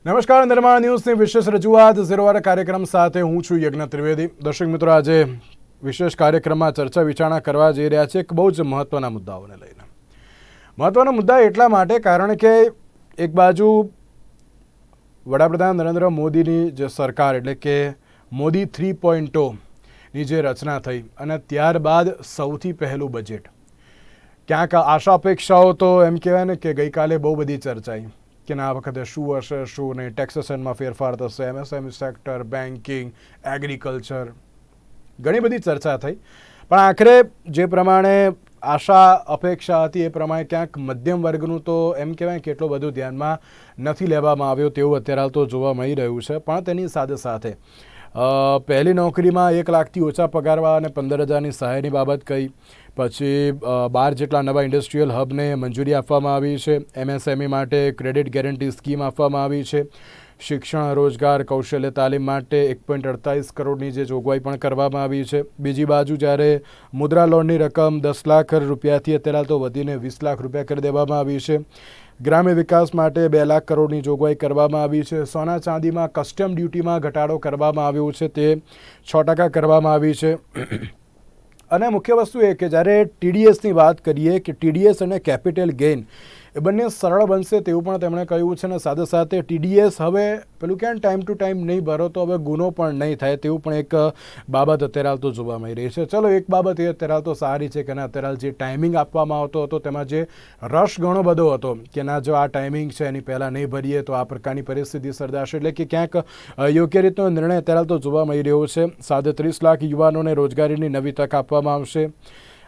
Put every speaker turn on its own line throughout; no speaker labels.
નમસ્કાર, નિર્માણ ન્યૂઝની વિશેષ રજૂઆત ઝીરો કાર્યક્રમ સાથે હું છું યજ્ઞ ત્રિવેદી. દર્શક મિત્રો, આજે વિશેષ કાર્યક્રમમાં ચર્ચા વિચારણા કરવા જઈ રહ્યા છે એક બહુ જ મહત્વના મુદ્દાઓને લઈને. મહત્વના મુદ્દા એટલા માટે કારણ કે એક બાજુ વડાપ્રધાન નરેન્દ્ર મોદીની જે સરકાર એટલે કે મોદી 3.0ની જે રચના થઈ અને ત્યારબાદ સૌથી પહેલું બજેટ, ક્યાંક આશા અપેક્ષાઓ તો એમ કહેવાય ને કે ગઈકાલે બહુ બધી ચર્ચાઈ કે આ વખતે શું હશે શું નહીં, ટેક્સેશનમાં ફેરફાર થશે, એમએસએમઈ સેક્ટર, બેન્કિંગ, એગ્રીકલ્ચર, ઘણી બધી ચર્ચા થઈ. પણ આખરે જે પ્રમાણે આશા અપેક્ષા હતી એ પ્રમાણે ક્યાંક મધ્યમ વર્ગનું તો એમ કહેવાય કે એટલું બધું ધ્યાનમાં નથી લેવામાં આવ્યું તેવું અત્યારે હાલ તો જોવા મળી રહ્યું છે. પણ તેની સાથે સાથે પહેલી નોકરીમાં 1 લાખથી ઓછા પગારવા અને 15,000ની સહાયની બાબત કહી. પછી 12 જેટલા નવા ઇન્ડસ્ટ્રીયલ હબને મંજૂરી આપવામાં આવી છે. એમએસએમઈ માટે ક્રેડિટ ગેરંટી સ્કીમ આપવામાં આવી છે. શિક્ષણ, રોજગાર, કૌશલ્ય તાલીમ માટે 1.48 કરોડની જે જોગવાઈ પણ કરવામાં આવી છે. બીજી બાજુ જ્યારે મુદ્રા લોનની રકમ 10 લાખ રૂપિયાથી અત્યારે તો વધીને 20 લાખ રૂપિયા કરી દેવામાં આવી છે. ગ્રામ્ય વિકાસ માટે 2 લાખ કરોડની જોગવાઈ કરવામાં આવી છે. સોના ચાંદીમાં કસ્ટમ ડ્યુટીમાં ઘટાડો કરવામાં આવ્યો છે, તે 6% કરવામાં આવી છે. અને મુખ્ય વસ્તુ એ કે જ્યારે ટીડીએસની વાત કરીએ કે ટીડીએસ અને કેપિટલ ગેઇન એ બંને સરળ બનશે તેવું પણ તેમણે કહ્યું છે. અને સાથે સાથે ટીડીએસ હવે પેલું ક્યાં ટાઈમ ટુ ટાઈમ નહીં ભરો તો હવે ગુનો પણ નહીં થાય તેવું પણ એક બાબત અત્યારે હાલ તો જોવા મળી રહી છે. ચલો, એક બાબત એ અત્યારે હાલ તો સારી છે કે ના અત્યારે હાલ જે ટાઈમિંગ આપવામાં આવતો હતો તેમાં જે રશ ઘણો બધો હતો કે ના જો આ ટાઈમિંગ છે એની પહેલાં નહીં ભરીએ તો આ પ્રકારની પરિસ્થિતિ સર્જાશે, એટલે કે ક્યાંક યોગ્ય રીતનો નિર્ણય અત્યારે હાલ તો જોવા મળી રહ્યો છે. 37 લાખ યુવાનોને રોજગારીની નવી તક આપવામાં આવશે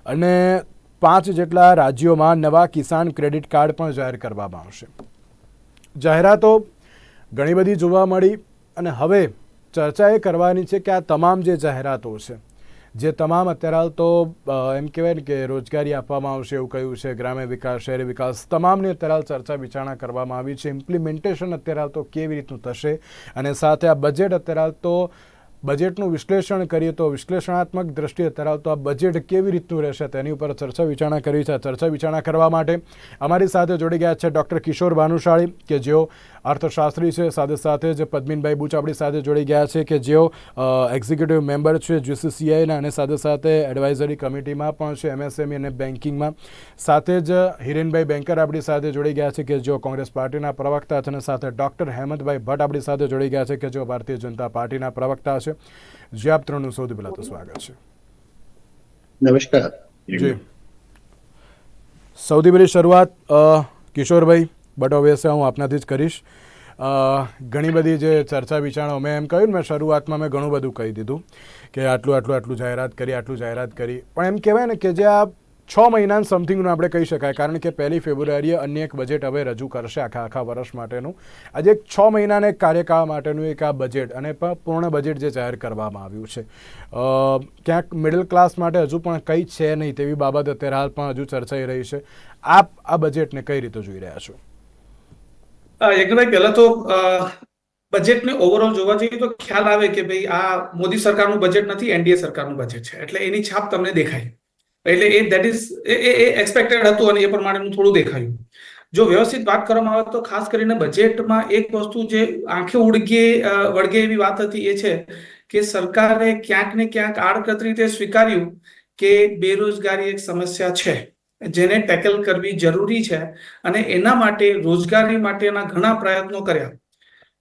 અને 5 જેટલા રાજ્યોમાં નવા કિસાન ક્રેડિટ કાર્ડ પણ જાહેર કરવામાં આવશે. જાહેરાતો ઘણી બધી જોવા મળી અને હવે ચર્ચા એ કરવાની છે કે આ તમામ જે જાહેરાતો છે, જે તમામ અત્યારે હાલ તો એમ કહેવાય ને કે રોજગારી આપવામાં આવશે એવું કહ્યું છે, ગ્રામ્ય વિકાસ, શહેરી વિકાસ, તમામની અત્યારે હાલ ચર્ચા વિચારણા કરવામાં આવી છે. ઇમ્પ્લિમેન્ટેશન અત્યારે હાલ તો કેવી રીતનું થશે અને સાથે આ બજેટ અત્યારે હાલ તો બજેટનું વિશ્લેષણ કરીએ તો વિશ્લેષણાત્મક દ્રષ્ટિએ અત્યારે તો આ બજેટ કેવી રીતનું રહેશે તેની ઉપર ચર્ચા વિચારણા કરવી છે. ચર્ચા વિચારણા કરવા માટે અમારી સાથે જોડી ગયા છે ડૉક્ટર કિશોર ભાનુશાળી કે જેઓ અર્થશાસ્ત્રી છે. સાથે સાથે જ પદ્મિનભાઈ બુચ આપણી સાથે જોડી ગયા છે કે જેઓ એક્ઝિક્યુટિવ મેમ્બર છે જીસીસીઆઈના અને સાથે સાથે એડવાઇઝરી કમિટીમાં પણ છે એમએસએમઈ અને બેન્કિંગમાં. સાથે જ હિરેનભાઈ બેન્કર આપણી સાથે જોડી ગયા છે કે જેઓ કોંગ્રેસ પાર્ટીના પ્રવક્તા છે અને સાથે ડૉક્ટર હેમંતભાઈ ભટ્ટ આપણી સાથે જોડી ગયા છે કે જેઓ ભારતીય જનતા પાર્ટીના પ્રવક્તા છે. જી, આપ ત્રણનું સૌથી પહેલા તો સ્વાગત છે.
નમસ્કાર
જી, સૌથી પહેલી શરૂઆત કિશોરભાઈ બટ ઓબ્વિયસલી હું આપનાથી જ કરીશ. ઘણી બધી જે ચર્ચા વિચારણા મેં એમ કહ્યું ને, મેં શરૂઆતમાં મેં ઘણું બધું કહી દીધું કે આટલું જાહેરાત કરી, આટલું જાહેરાત કરી, પણ એમ કહેવાય ને કે જે આ 6 મહિના સમથિંગનું આપણે કહી શકાય કારણ કે 1 ફેબ્રુઆરીએ અન્ય એક બજેટ હવે રજૂ કરશે આખા વર્ષ માટેનું. આજે 6 મહિનાના એક કાર્યકાળ માટેનું એક આ બજેટ અને પૂર્ણ બજેટ જે જાહેર કરવામાં આવ્યું છે, ક્યાંક મિડલ ક્લાસ માટે હજુ પણ કંઈ છે નહીં તેવી બાબત અત્યારે હાલ પણ હજુ ચર્ચાઈ રહી છે. આપ આ બજેટને કઈ રીતે જોઈ રહ્યા છો?
યજ્ઞભાઈ, પહેલા તો બજેટને ઓવરઓલ જોવા જઈએ તો ખ્યાલ આવે કે ભાઈ આ મોદી સરકારનું બજેટ નથી, એનડીએ સરકારનું બજેટ છે, એટલે એની છાપ તમને દેખાય. એટલે એ દેટ ઇઝ એ એક્સપેક્ટેડ હતું અને એ પ્રમાણેનું થોડું દેખાયું. જો વ્યવસ્થિત વાત કરવામાં આવે તો ખાસ કરીને બજેટમાં એક વસ્તુ જે આંખે વળગે એવી વાત હતી એ છે કે સરકારે ક્યાંક ને ક્યાંક આડકતરી રીતે સ્વીકાર્યું કે બેરોજગારી એક સમસ્યા છે જેને ટેકલ કરવી જરૂરી છે અને એના માટે રોજગારી માટેના ઘણા પ્રયત્નો કર્યા.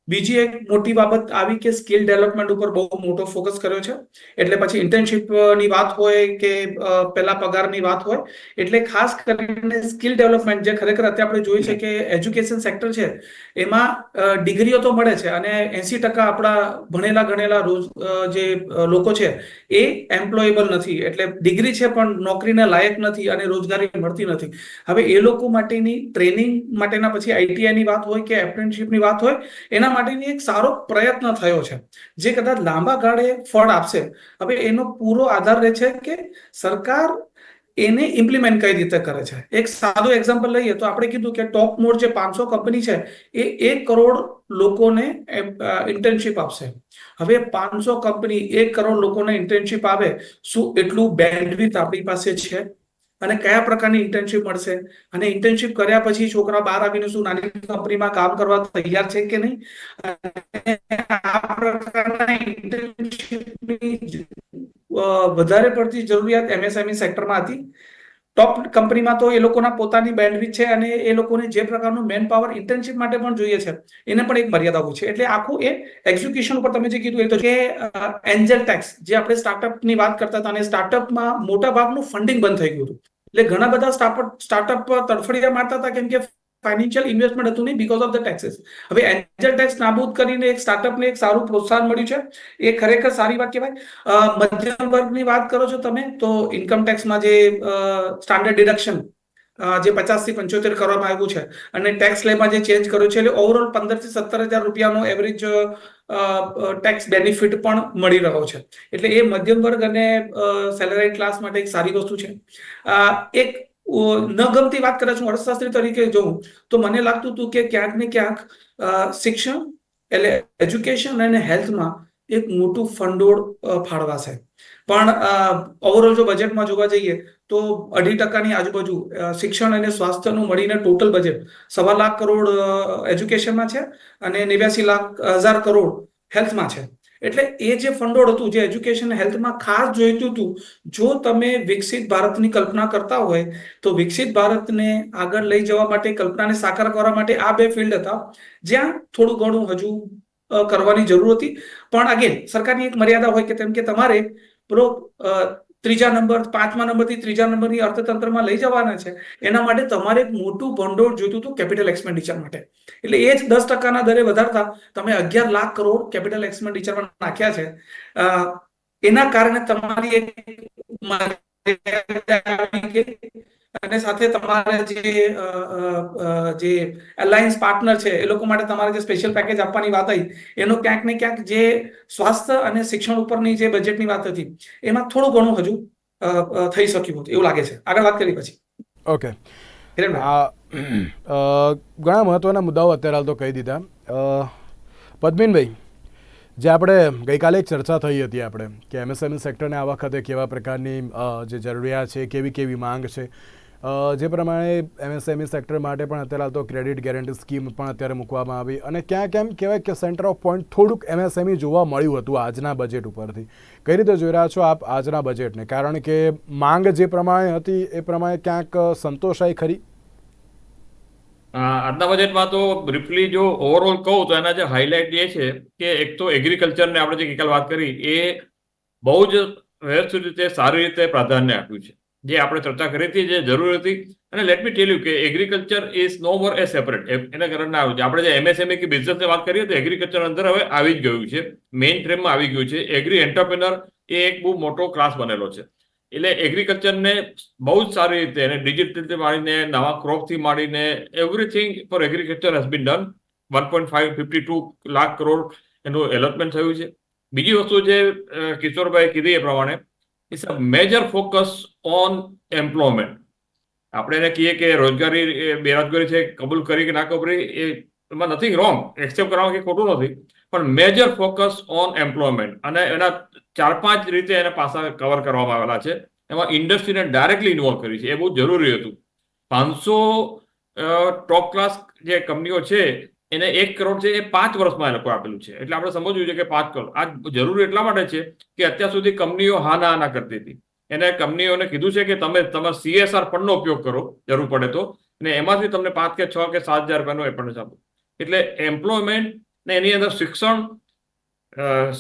બીજી એક મોટી બાબત આવી કે સ્કિલ ડેવલપમેન્ટ ઉપર બહુ મોટો ફોકસ કર્યો છે. એટલે પછી ઇન્ટર્નશીપની વાત હોય કે પેલા પગારની વાત હોય, એટલે ખાસ કરીને સ્કિલ ડેવલપમેન્ટ જે ખરેખર અત્યારે આપણે જોઈએ છે કે એજ્યુકેશન સેક્ટર છે એમાં ડિગ્રીઓ તો મળે છે અને 80% આપણા ભણેલા ગણેલા જે લોકો છે એ એમ્પ્લોયેબલ નથી, એટલે ડિગ્રી છે પણ નોકરીને લાયક નથી અને રોજગારી મળતી નથી. હવે એ લોકો માટેની ટ્રેનિંગ માટેના પછી આઈટીઆઈની વાત હોય કે એપ્રેન્ટિસશીપની વાત હોય, એના માટેની એક સારો પ્રયત્ન થયો છે જે કદાચ લાંબા ગાળે ફળ આપશે. હવે એનો પૂરો આધાર રહે છે કે સરકાર એને ઇમ્પ્લિમેન્ટ કઈ રીતે કરે છે. એક સાદું એક્ઝામ્પલ લઈએ તો આપણે કીધું કે ટોપ મોડ જે 500 કંપની છે એ 1 કરોડ લોકોને ઇન્ટર્નશીપ આપશે. હવે 500 કંપની 1 કરોડ લોકોને ઇન્ટર્નશીપ આવે, શું એટલું બેન્ડવિડ્થ આપણી પાસે છે? અને કયા પ્રકારની ઇન્ટર્નશીપ મળશે, અને ઇન્ટર્નશીપ કર્યા પછી છોકરા બહાર આવીને શું નાની કંપનીમાં કામ કરવા તૈયાર છે કે નહીં, આ પ્રકારના ઇન્ટર્નશીપની વધારે પડતી જરૂરિયાત એમએસએમઈ સેક્ટરમાં હતી. ટોપ કંપનીમાં તો એ લોકોના પોતાની બેન્ડવિડ્થ છે અને એ લોકોને જે પ્રકારનું મેન પાવર ઇન્ટર્નશીપ માટે પણ જોઈએ છે એને પણ એક મર્યાદાઓ છે. એટલે આખું એ એક્ઝિક્યુશન ઉપર તમે જે કીધું એ તો કે એન્જલ ટેક્સ, જે આપણે સ્ટાર્ટઅપની વાત કરતા હતા, અને સ્ટાર્ટઅપમાં મોટા ભાગનું ફંડિંગ બંધ થઈ ગયું હતું. એટલે ઘણા બધા સ્ટાર્ટઅપ તડફડિયા મારતા હતા કેમ કે ફાઇનાન્શિયલ ઇન્વેસ્ટમેન્ટ હતું નહીં બીકોઝ ઓફ ધ ટેક્સીસ. હવે એન્જલ ટેક્સ નાબૂદ કરીને એક સ્ટાર્ટઅપને એક સારું પ્રોત્સાહન મળ્યું છે, એ ખરેખર સારી વાત કહેવાય. મધ્યમ વર્ગની વાત કરો છો તમે તો ઇન્કમ ટેક્સમાં જે સ્ટાન્ડર્ડ ડિડક્શન જે 50 થી 75 કરવામાં આવ્યું છે, અને ટેક્સ સ્લેબમાં જે ચેન્જ કર્યું છે, એટલે ઓવરઓલ 15 થી 17,000 રૂપિયાનો એવરેજ ટેક્સ બેનિફિટ પણ મળી રહ્યો છે. એટલે એ મધ્યમ વર્ગ અને સેલેરી ક્લાસ માટે એક સારી વસ્તુ છે. એક ન ગમતી વાત કદાચ હું અર્થશાસ્ત્રી તરીકે જોઉં તો મને લાગતું હતું કે ક્યાંક ને ક્યાંક શિક્ષણ એટલે એજ્યુકેશન અને હેલ્થમાં એક મોટું ફંડોળ ફાળવાશે. પણ ઓવરઓલ જો બજેટમાં જોવા જઈએ તો 2.5% આજુબાજુ શિક્ષણ અને સ્વાસ્થ્યનું મળીને ટોટલ બજેટ 1.25 લાખ કરોડ એજ્યુકેશનમાં છે અને 89,00,000 કરોડ હેલ્થમાં છે. એટલે એ જે ફંડોળ હતું જે એજ્યુકેશન હેલ્થમાં ખાસ જોઈતું હતું, જો તમે વિકસિત ભારતની કલ્પના કરતા હોય તો વિકસિત ભારતને આગળ લઈ જવા માટે, કલ્પનાને સાકાર કરવા માટે આ બે ફિલ્ડ હતા જ્યાં થોડું ઘણું હજુ કરવાની જરૂર હતી. પણ અગેન સરકારની એક મર્યાદા હોય કે તેમ કે તમારે પેલો 5મા નંબરથી 3જા નંબરની અર્થતંત્રમાં લઈ જવાના છે, એના માટે તમારે એક મોટું ભંડોળ જોઈતું હતું કેપિટલ એક્સપેન્ડિચર માટે. એટલે એ જ 10%ના દરે વધારતા તમે 11 લાખ કરોડ કેપિટલ એક્સપેન્ડિચરમાં નાખ્યા છે. એના કારણે તમારી એક અને સાથે તમારા જે અલાયન્સ પાર્ટનર છે એ લોકો માટે તમારે જે સ્પેશિયલ પેકેજ આપવાની વાત આવી, એનો ક્યાંક ને ક્યાંક જે સ્વાસ્થ્ય અને શિક્ષણ ઉપરની જે બજેટની વાત હતી એમાં થોડું ઘણું હજુ થઈ શક્યું હતું એવું લાગે છે. આગળ વાત કરી પછી.
ઓકે, ઘણા મહત્વના મુદ્દાઓ અત્યારે હાલ તો કહી દીધા. પદ્મિનભાઈ, જે આપણે ગઈકાલે એક ચર્ચા થઈ હતી આપણે કે એમએસએમઈ સેક્ટરને આ વખતે કેવા પ્રકારની જે જરૂરિયાત છે, કેવી કેવી માંગ છે, જે પ્રમાણે એમએસએમઈ સેક્ટર માટે પણ અત્યારે હાલ તો ક્રેડિટ ગેરંટી સ્કીમ પણ અત્યારે મૂકવામાં આવી, અને ક્યાં કેમ કહેવાય કે સેન્ટર ઓફ પોઈન્ટ થોડુંક એમએસએમઈ જોવા મળ્યું હતું આજના બજેટ ઉપરથી. કઈ રીતે જોઈ રહ્યા છો આપ આજના બજેટને? કારણ કે માંગ જે પ્રમાણે હતી એ પ્રમાણે ક્યાંક સંતોષાય ખરી?
આજના બજેટમાં તો બ્રીફલી જો ઓવરઓલ કહું તો એના જે હાઇલાઇટ એ છે કે એક તો એગ્રીકલ્ચરને આપણે જે ગઈકાલ વાત કરી એ બહુ જ વ્યવસ્થિત રીતે સારી રીતે પ્રાધાન્ય આપ્યું છે. જે આપણે ચર્ચા કરી હતી, જે જરૂર હતી. અને લેટ મી ટેલ યુ કે agriculture is no more a separate. એના કારણે આવ્યું છે. આપણે જે એમએસએમઈ કે બિઝનેસની વાત કરીએ તો એગ્રીકલ્ચર અંદર હવે આવી જ ગયું છે, મેઇન ફ્રેમમાં આવી ગયું છે. એગ્રી એન્ટરપ્રેનર એ એક બહુ મોટો ક્લાસ બનેલો છે. એટલે એગ્રીકલ્ચરને બહુ જ સારી રીતે એને ડિજિટલથી માંડીને નવા ક્રોપથી માંડીને everything four agriculture has been done. 1.52 lakh crore એનું એલોટમેન્ટ થયું છે. બીજી વસ્તુ જે કિશોરભાઈ કીધી એ પ્રમાણે it's a major focus on employment. આપણે એને કહીએ કે રોજગારી બેરોજગારી છે, કબૂલ કરી કે ના કબૂલી એમાં નથિંગ રોંગ, એક્સેપ્ટ કરવામાં કે ખોટું નથી, પણ મેજર ફોકસ ઓન એમ્પ્લોયમેન્ટ. અને એના 4-5 રીતે એને પાસા કવર કરવામાં આવેલા છે. એમાં ઇન્ડસ્ટ્રીને ડાયરેક્ટલી ઇન્વોલ્વ કરી છે, એ બહુ જરૂરી હતું. 500 ટોપ ક્લાસ જે કંપનીઓ છે એને 1 કરોડ છે એ 5 વર્ષમાં એ લોકો આપેલું છે. એટલે આપણે સમજવું છે કે 5 કરોડ આ જરૂરી એટલા માટે છે કે અત્યાર સુધી કંપનીઓ હા ના કરતી હતી. એને કંપનીઓને કીધું છે કે તમે તમારા CSR ફંડનો ઉપયોગ કરો જરૂર પડે તો, અને એમાંથી તમને 5 કે 6 કે 7,000 રૂપિયાનો એ પણ આપો. એટલે એમ્પ્લોયમેન્ટ ને એની અંદર શિક્ષણ,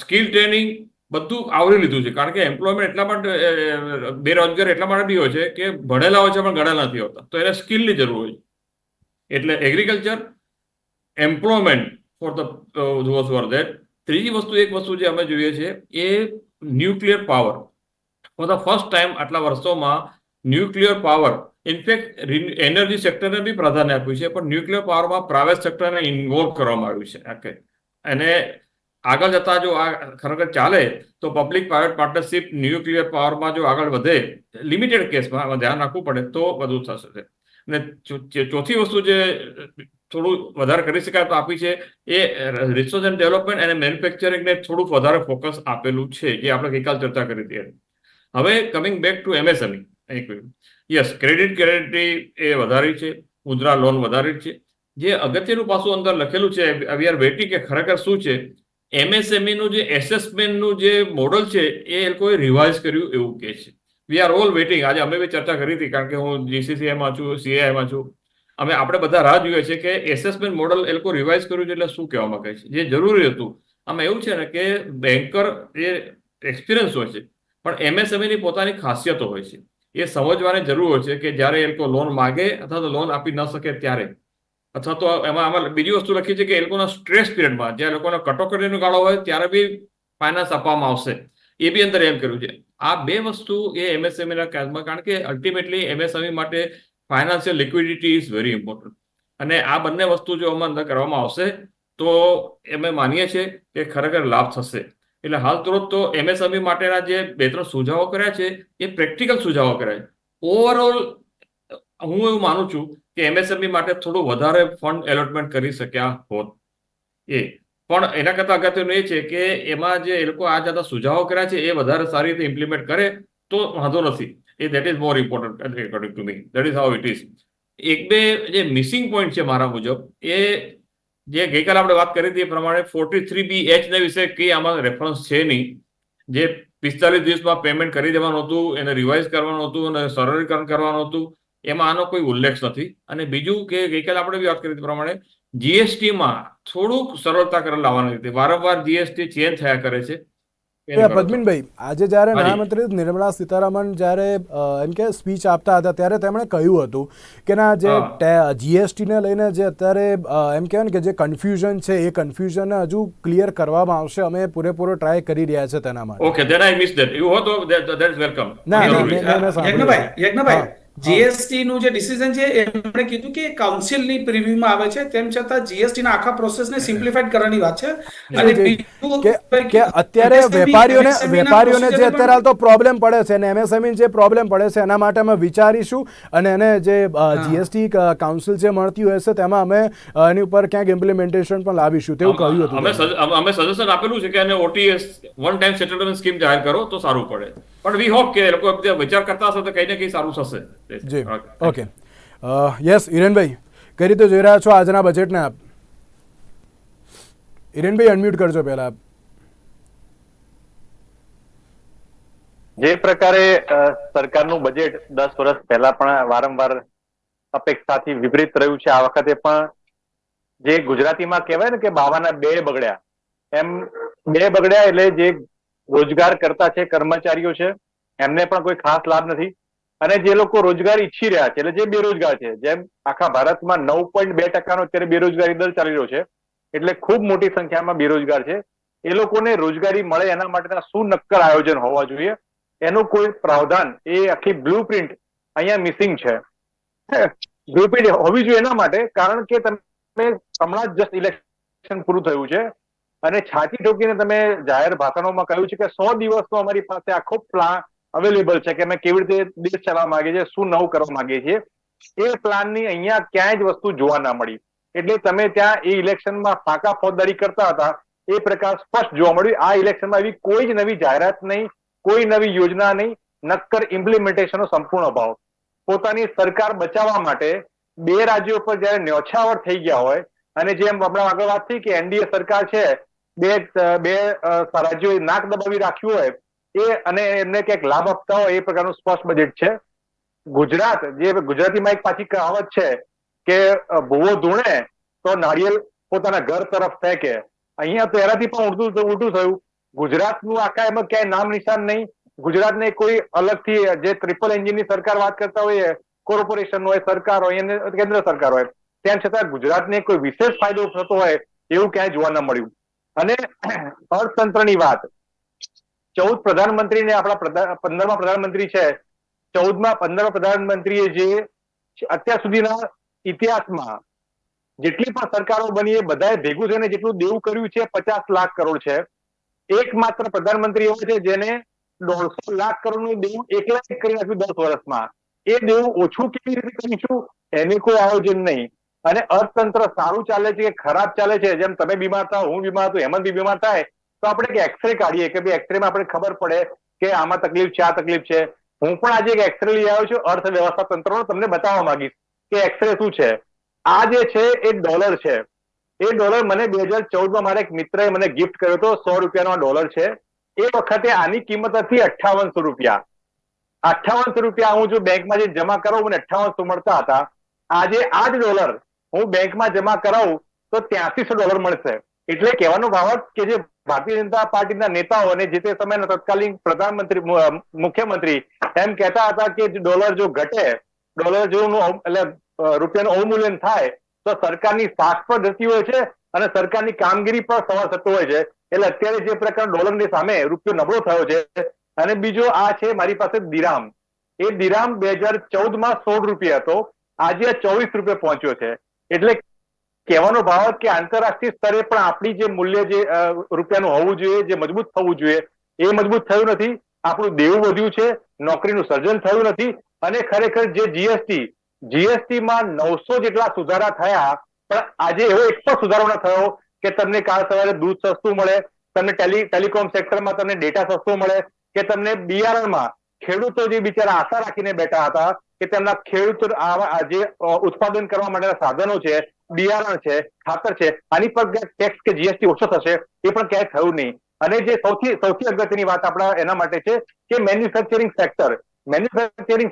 સ્કિલ ટ્રેનિંગ બધું આવરી લીધું છે. કારણ કે એમ્પ્લોયમેન્ટ એટલા માટે બેરોજગાર એટલા માટે બી હોય છે કે ભણેલા હોય છે પણ ગણેલા નથી હોતા, તો એને સ્કિલની જરૂર હોય. એટલે agriculture, employment for the those who are that. ત્રીજી વસ્તુ એક વસ્તુ જે અમે જોઈએ છે એ nuclear power. For the first time આટલા વર્ષોમાં ન્યુક્લિયર પાવર, ઇનફેક્ટ એનર્જી સેક્ટરને બી પ્રાધાન્ય આપ્યું છે, પણ ન્યુક્લિયર પાવરમાં પ્રાઇવેટ સેક્ટરને ઇન્વોલ્વ કરવામાં આવ્યું છે. અને આગળ જતા જો આ ખરેખર ચાલે તો પબ્લિક પ્રાઇવેટ પાર્ટનરશિપ ન્યુક્લિયર પાવરમાં જો આગળ વધે, લિમિટેડ કેસમાં ધ્યાન રાખવું પડે તો બધું થશે. અને ચોથી વસ્તુ જે થોડું વધારે કરી શકાય તો આપી છે એ રિસર્ચ એન્ડ ડેવલપમેન્ટ અને મેન્યુફેક્ચરિંગને થોડુંક વધારે ફોકસ આપેલું છે, જે આપણે ગઈકાલ ચર્ચા કરી હતી. હવે કમિંગ બેક ટુ એમએસએમઈ, એક મિનિટ. યસ, ક્રેડિટ ગેરંટી એ વધારી છે, મુદ્રા લોન વધારી છે. જે અગત્યનું પાછું અંદર લખેલું છે, વી આર વેઇટિંગ, કે ખરેખર શું છે MSME નું જે એસેસમેન્ટનું જે મોડલ છે એ લોકોએ રિવાઇઝ કર્યું એવું કહે છે. We are all waiting. આજે અમે બી ચર્ચા કરી હતી, કારણ કે હું GCCIમાં છું, CAIમાં છું. આપણે બધા રાહ જોઈએ છે કે એસેસમેન્ટ મોડલ એ લોકો રિવાઇઝ કર્યું છે એટલે શું કહેવા માંગે છે. જે જરૂરી હતું આમાં એવું છે ને કે બેન્કર એ એક્સપિરિયન્સ હોય છે, પણ MSME ની પોતાની ખાસિયતો હોય છે. એ સમજવાની જરૂર હોય છે કે જ્યારે એ લોકો લોન માગે અથવા તો લોન આપી ન શકે ત્યારે, અથવા તો આમાં બીજી વસ્તુ લખી છે કે એ લોકોના સ્ટ્રેસ પિરિયડમાં, જ્યાં લોકોના કટોકટીનો ગાળો હોય ત્યારે બી ફાઇનાન્સ આપવામાં આવશે, એ બી અંદર એમ કર્યું છે. આ બે વસ્તુ એ MSME ના કેસમાં, કારણ કે અલ્ટિમેટલી MSME માટે financial liquidity is very important. અને આ બંને વસ્તુ જો આમાં અંદર કરવામાં આવશે તો અમે માનીએ છીએ કે ખરેખર લાભ થશે. એટલે હાલ તુરંત તો MSME માટેના જે 2-3 સુઝાવો કર્યા છે એ પ્રેક્ટિકલ સુઝાવો કર્યા છે. ઓવરઓલ હું એવું માનું છું કે MSME માટે થોડું વધારે ફંડ એલોટમેન્ટ કરી શક્યા હોત. પણ એના કરતાં અગત્યનું એ છે કે એમાં જે એ લોકો આ જતા સુઝાવો કર્યા છે એ વધારે સારી રીતે ઇમ્પ્લિમેન્ટ કરે તો વાંધો નથી. That is more important according to me. That is how it is. એક બે જે મિસિંગ પોઈન્ટ છે મારા મુજબ, એ જે ગઈકાલે આપણે વાત કરી હતી એ પ્રમાણે 43BH ના વિશે કંઈ આમાં રેફરન્સ છે નહીં. જે 45 દિવસમાં પેમેન્ટ કરી દેવાનું હતું, એને રિવાઇઝ કરવાનું હતું અને સરળીકરણ કરવાનું હતું, એમાં આનો કોઈ ઉલ્લેખ નથી. અને બીજું કે ગઈકાલે આપણે બી વાત કરી પ્રમાણે GSTમાં થોડુંક સરળતા કરી લાવવાની હતી. વારંવાર GST ચેન્જ થયા કરે છે.
પદ્મિનભાઈ, આજે જ્યારે નાણામંત્રી નિર્મલા સીતારામન જ્યારે એમ કે સ્પીચ આપતા હતા ત્યારે તેમણે કહ્યું હતું કે ના જે GSTને લઈને જે અત્યારે એમ કહેવાય ને કે જે કન્ફ્યુઝન છે એ કન્ફ્યુઝનને હજુ ક્લિયર કરવામાં આવશે. અમે પૂરેપૂરો ટ્રાય કરી રહ્યા છે તેના માટે.
Okay, than I miss that. You હો તો that is welcome.
Yagnabhai, GST નું જે ડિસિઝન છે એમણે કીધું કે કાઉન્સિલની પ્રિવ્યુમાં આવે છે, તેમ છતાં જીએસટી ના આખા પ્રોસેસને સિમ્પ્લિફાઈડ કરવાની વાત છે. અને બીજું
કે અત્યારે વેપારીઓને જે અત્યારે હાલ તો પ્રોબ્લેમ પડે છે અને MSME જે પ્રોબ્લેમ પડે છે એના માટે અમે વિચારીશું અને એને જે GST કાઉન્સિલ જે મળતી હોય છે તેમાં અમે એની ઉપર ક્યાંક ઇમ્પ્લિમેન્ટેશન પણ લાવીશું તેવું કહ્યું હતું.
અમે સજેશન આપેલું છે કે એને OTS one time settlement scheme જાહેર કરો તો સારું પડે. પણ વી હોપ કે લોકો વિચાર કરતા હશે તો કંઈ ને કંઈ સારું થશે.
જી, ઓકે. યસ, હિરેનભાઈ, કઈ રીતે જોઈ રહ્યા છો આજના બજેટને આપ? હિરેનભાઈ, અનમ્યુટ કરજો પહેલા આપ.
જે પ્રકારે સરકારનું બજેટ 10 વર્ષ પહેલા પણ વારંવાર અપેક્ષાથી વિપરીત રહ્યું છે, આ વખતે પણ જે ગુજરાતીમાં કહેવાય ને કે બાવાના બે બગડ્યા, એમ બે બગડ્યા. એટલે જે રોજગાર કરતા છે, કર્મચારીઓ છે, એમને પણ કોઈ ખાસ લાભ નથી. અને જે લોકો રોજગાર ઈચ્છી રહ્યા છે, એટલે જે બેરોજગાર છે, જેમ આખા ભારતમાં 9.2% અત્યારે બેરોજગારી દર ચાલી રહ્યો છે, એટલે ખૂબ મોટી સંખ્યામાં બેરોજગાર છે. એ લોકોને રોજગારી મળે એના માટેના શું નક્કર આયોજન હોવા જોઈએ, એનું કોઈ પ્રાવધાન, એ આખી બ્લુપ્રિન્ટ અહીંયા મિસિંગ છે. બ્લુપ્રિન્ટ હોવી જોઈએ એના માટે, કારણ કે તમે હમણાં જ જસ્ટ ઇલેક્શન પૂરું થયું છે અને છાતી ઠોકીને તમે જાહેર ભાષણોમાં કહ્યું છે કે 100 દિવસનો અમારી પાસે આખો પ્લાન અવેલેબલ છે કે અમે કેવી રીતે દેશ ચલાવવા માંગીએ છીએ, શું નવું કરવા માંગીએ છીએ. એ પ્લાનની અહીંયા ક્યાંય જ વસ્તુ જોવા ના મળી. એટલે તમે ત્યાં એ ઇલેક્શનમાં ફાંકા ફોજદારી કરતા હતા એ પ્રકાર સ્પષ્ટ જોવા મળ્યું. આ ઇલેક્શનમાં એવી કોઈ જ નવી જાહેરાત નહીં, કોઈ નવી યોજના નહીં, નક્કર ઇમ્પ્લિમેન્ટેશનનો સંપૂર્ણ અભાવ. પોતાની સરકાર બચાવવા માટે બે રાજ્યો પર જયારે ન્યોછાવર થઈ ગયા હોય, અને જેમ હમણાં આગળ વાત થઈ કે NDA સરકાર છે, બે રાજ્યોએ નાક દબાવી રાખ્યું હોય એ અને એમને ક્યાંક લાભ આપતા હોય એ પ્રકારનું સ્પષ્ટ બજેટ છે. ગુજરાત, જે ગુજરાતીમાં એક પાછી કહાવત છે કે ભૂવો ધૂણે તો નાળિયેર પોતાના ઘર તરફ ફેંકે. અહીંયા તો એનાથી પણ ઉલટું થયું. ગુજરાતનું આખા એમાં ક્યાંય નામ નિશાન નહીં. ગુજરાતને કોઈ અલગથી જે ટ્રિપલ એન્જિનની સરકાર વાત કરતા હોય, કોર્પોરેશન હોય, સરકાર હોય, કેન્દ્ર સરકાર હોય, તેમ છતાં ગુજરાતને કોઈ વિશેષ ફાયદો થતો હોય એવું ક્યાંય જોવા ન મળ્યું. અને અર્થતંત્રની વાત, 14 પ્રધાનમંત્રીને આપણા 15મા પ્રધાનમંત્રી છે, 15મા પ્રધાનમંત્રીએ જે અત્યાર સુધીના ઇતિહાસમાં જેટલી પણ સરકારો બની એ બધાએ ભેગું થઈને જેટલું દેવું કર્યું છે 50 લાખ કરોડ છે. એકમાત્ર પ્રધાનમંત્રી એવો છે જેને 150 લાખ કરોડનું દેવું એકલા જ કરી નાખ્યું 10 વર્ષમાં. એ દેવું ઓછું કેવી રીતે કરીશું એની કોઈ આયોજન નહીં. અને અર્થતંત્ર સારું ચાલે છે કે ખરાબ ચાલે છે, જેમ તમે બીમાર થાવ, હું બીમાર થાવ, હેમંત બી બીમાર થાય તો આપણે એક એક્સરે કાઢીએ કે ભાઈ એક્સરેમાં આપણે ખબર પડે કે આમાં તકલીફ છે, આ તકલીફ છે. હું પણ આજે એક એક્સરે લઈ આવ્યો છું અર્થવ્યવસ્થા તંત્રનો, તમને બતાવવા માંગીશ કે એક્સરે શું છે. આ જે છે એ ડોલર છે. એ ડોલર મને 2014માં મારા એક મિત્રએ મને ગિફ્ટ કર્યો હતો. 100 રૂપિયાનો ડોલર છે. એ વખતે આની કિંમત હતી 5800 રૂપિયા. 5800 રૂપિયા હું જો બેંકમાં જે જમા કરાવું મને 5800 મળતા હતા. આજે આ જ ડોલર હું બેંકમાં જમા કરાવું તો $8300 મળશે. એટલે કહેવાનો ભાવ કે જે ભારતીય જનતા પાર્ટીના નેતાઓ અને જે તે સમયના તત્કાલીન પ્રધાનમંત્રી મુખ્યમંત્રી એમ કહેતા હતા કે ડોલર જો ઘટે, ડોલર જો એટલે રૂપિયાનું અવમૂલ્યન થાય તો સરકારની સાખ પર જતી હોય છે અને સરકારની કામગીરી પર સવાલ થતો હોય છે. એટલે અત્યારે જે પ્રકાર ડોલરની સામે રૂપિયો નબળો થયો છે. અને બીજો આ છે મારી પાસે દિરામ. એ દિરામ 2014માં 16 રૂપિયા હતો, આજે 24 રૂપિયા પહોંચ્યો છે. એટલે કહેવાનો ભાવ કે આંતરરાષ્ટ્રીય સ્તરે પણ આપણી જે મૂલ્ય જે રૂપિયાનું હોવું જોઈએ, જે મજબૂત થવું જોઈએ, એ મજબૂત થયું નથી. આપણું દેવું વધ્યું છે, નોકરીનું સર્જન થયું નથી. અને ખરેખર જે જીએસટીમાં 900 જેટલા સુધારા થયા, પણ આજે એવો એક પણ સુધારો ન થયો કે તમને કાલ સવારે દૂધ સસ્તું મળે, તમને ટેલિકોમ સેક્ટરમાં તમને ડેટા સસ્તો મળે, કે તમને બિયારણમાં ખેડૂતો જે બિચારા આશા રાખીને બેઠા હતા કે તેમના ખેડૂતો જે ઉત્પાદન કરવા માટેના સાધનો છે, બિયારણ છે, ખાતર છે, આની પર ટેક્સ કે જીએસટી ઓછો થશે, એ પણ ક્યાંય થયું નહીં. અને જે સૌથી અગત્યની વાત આપણા એના માટે છે કે મેન્યુફેક્ચરિંગ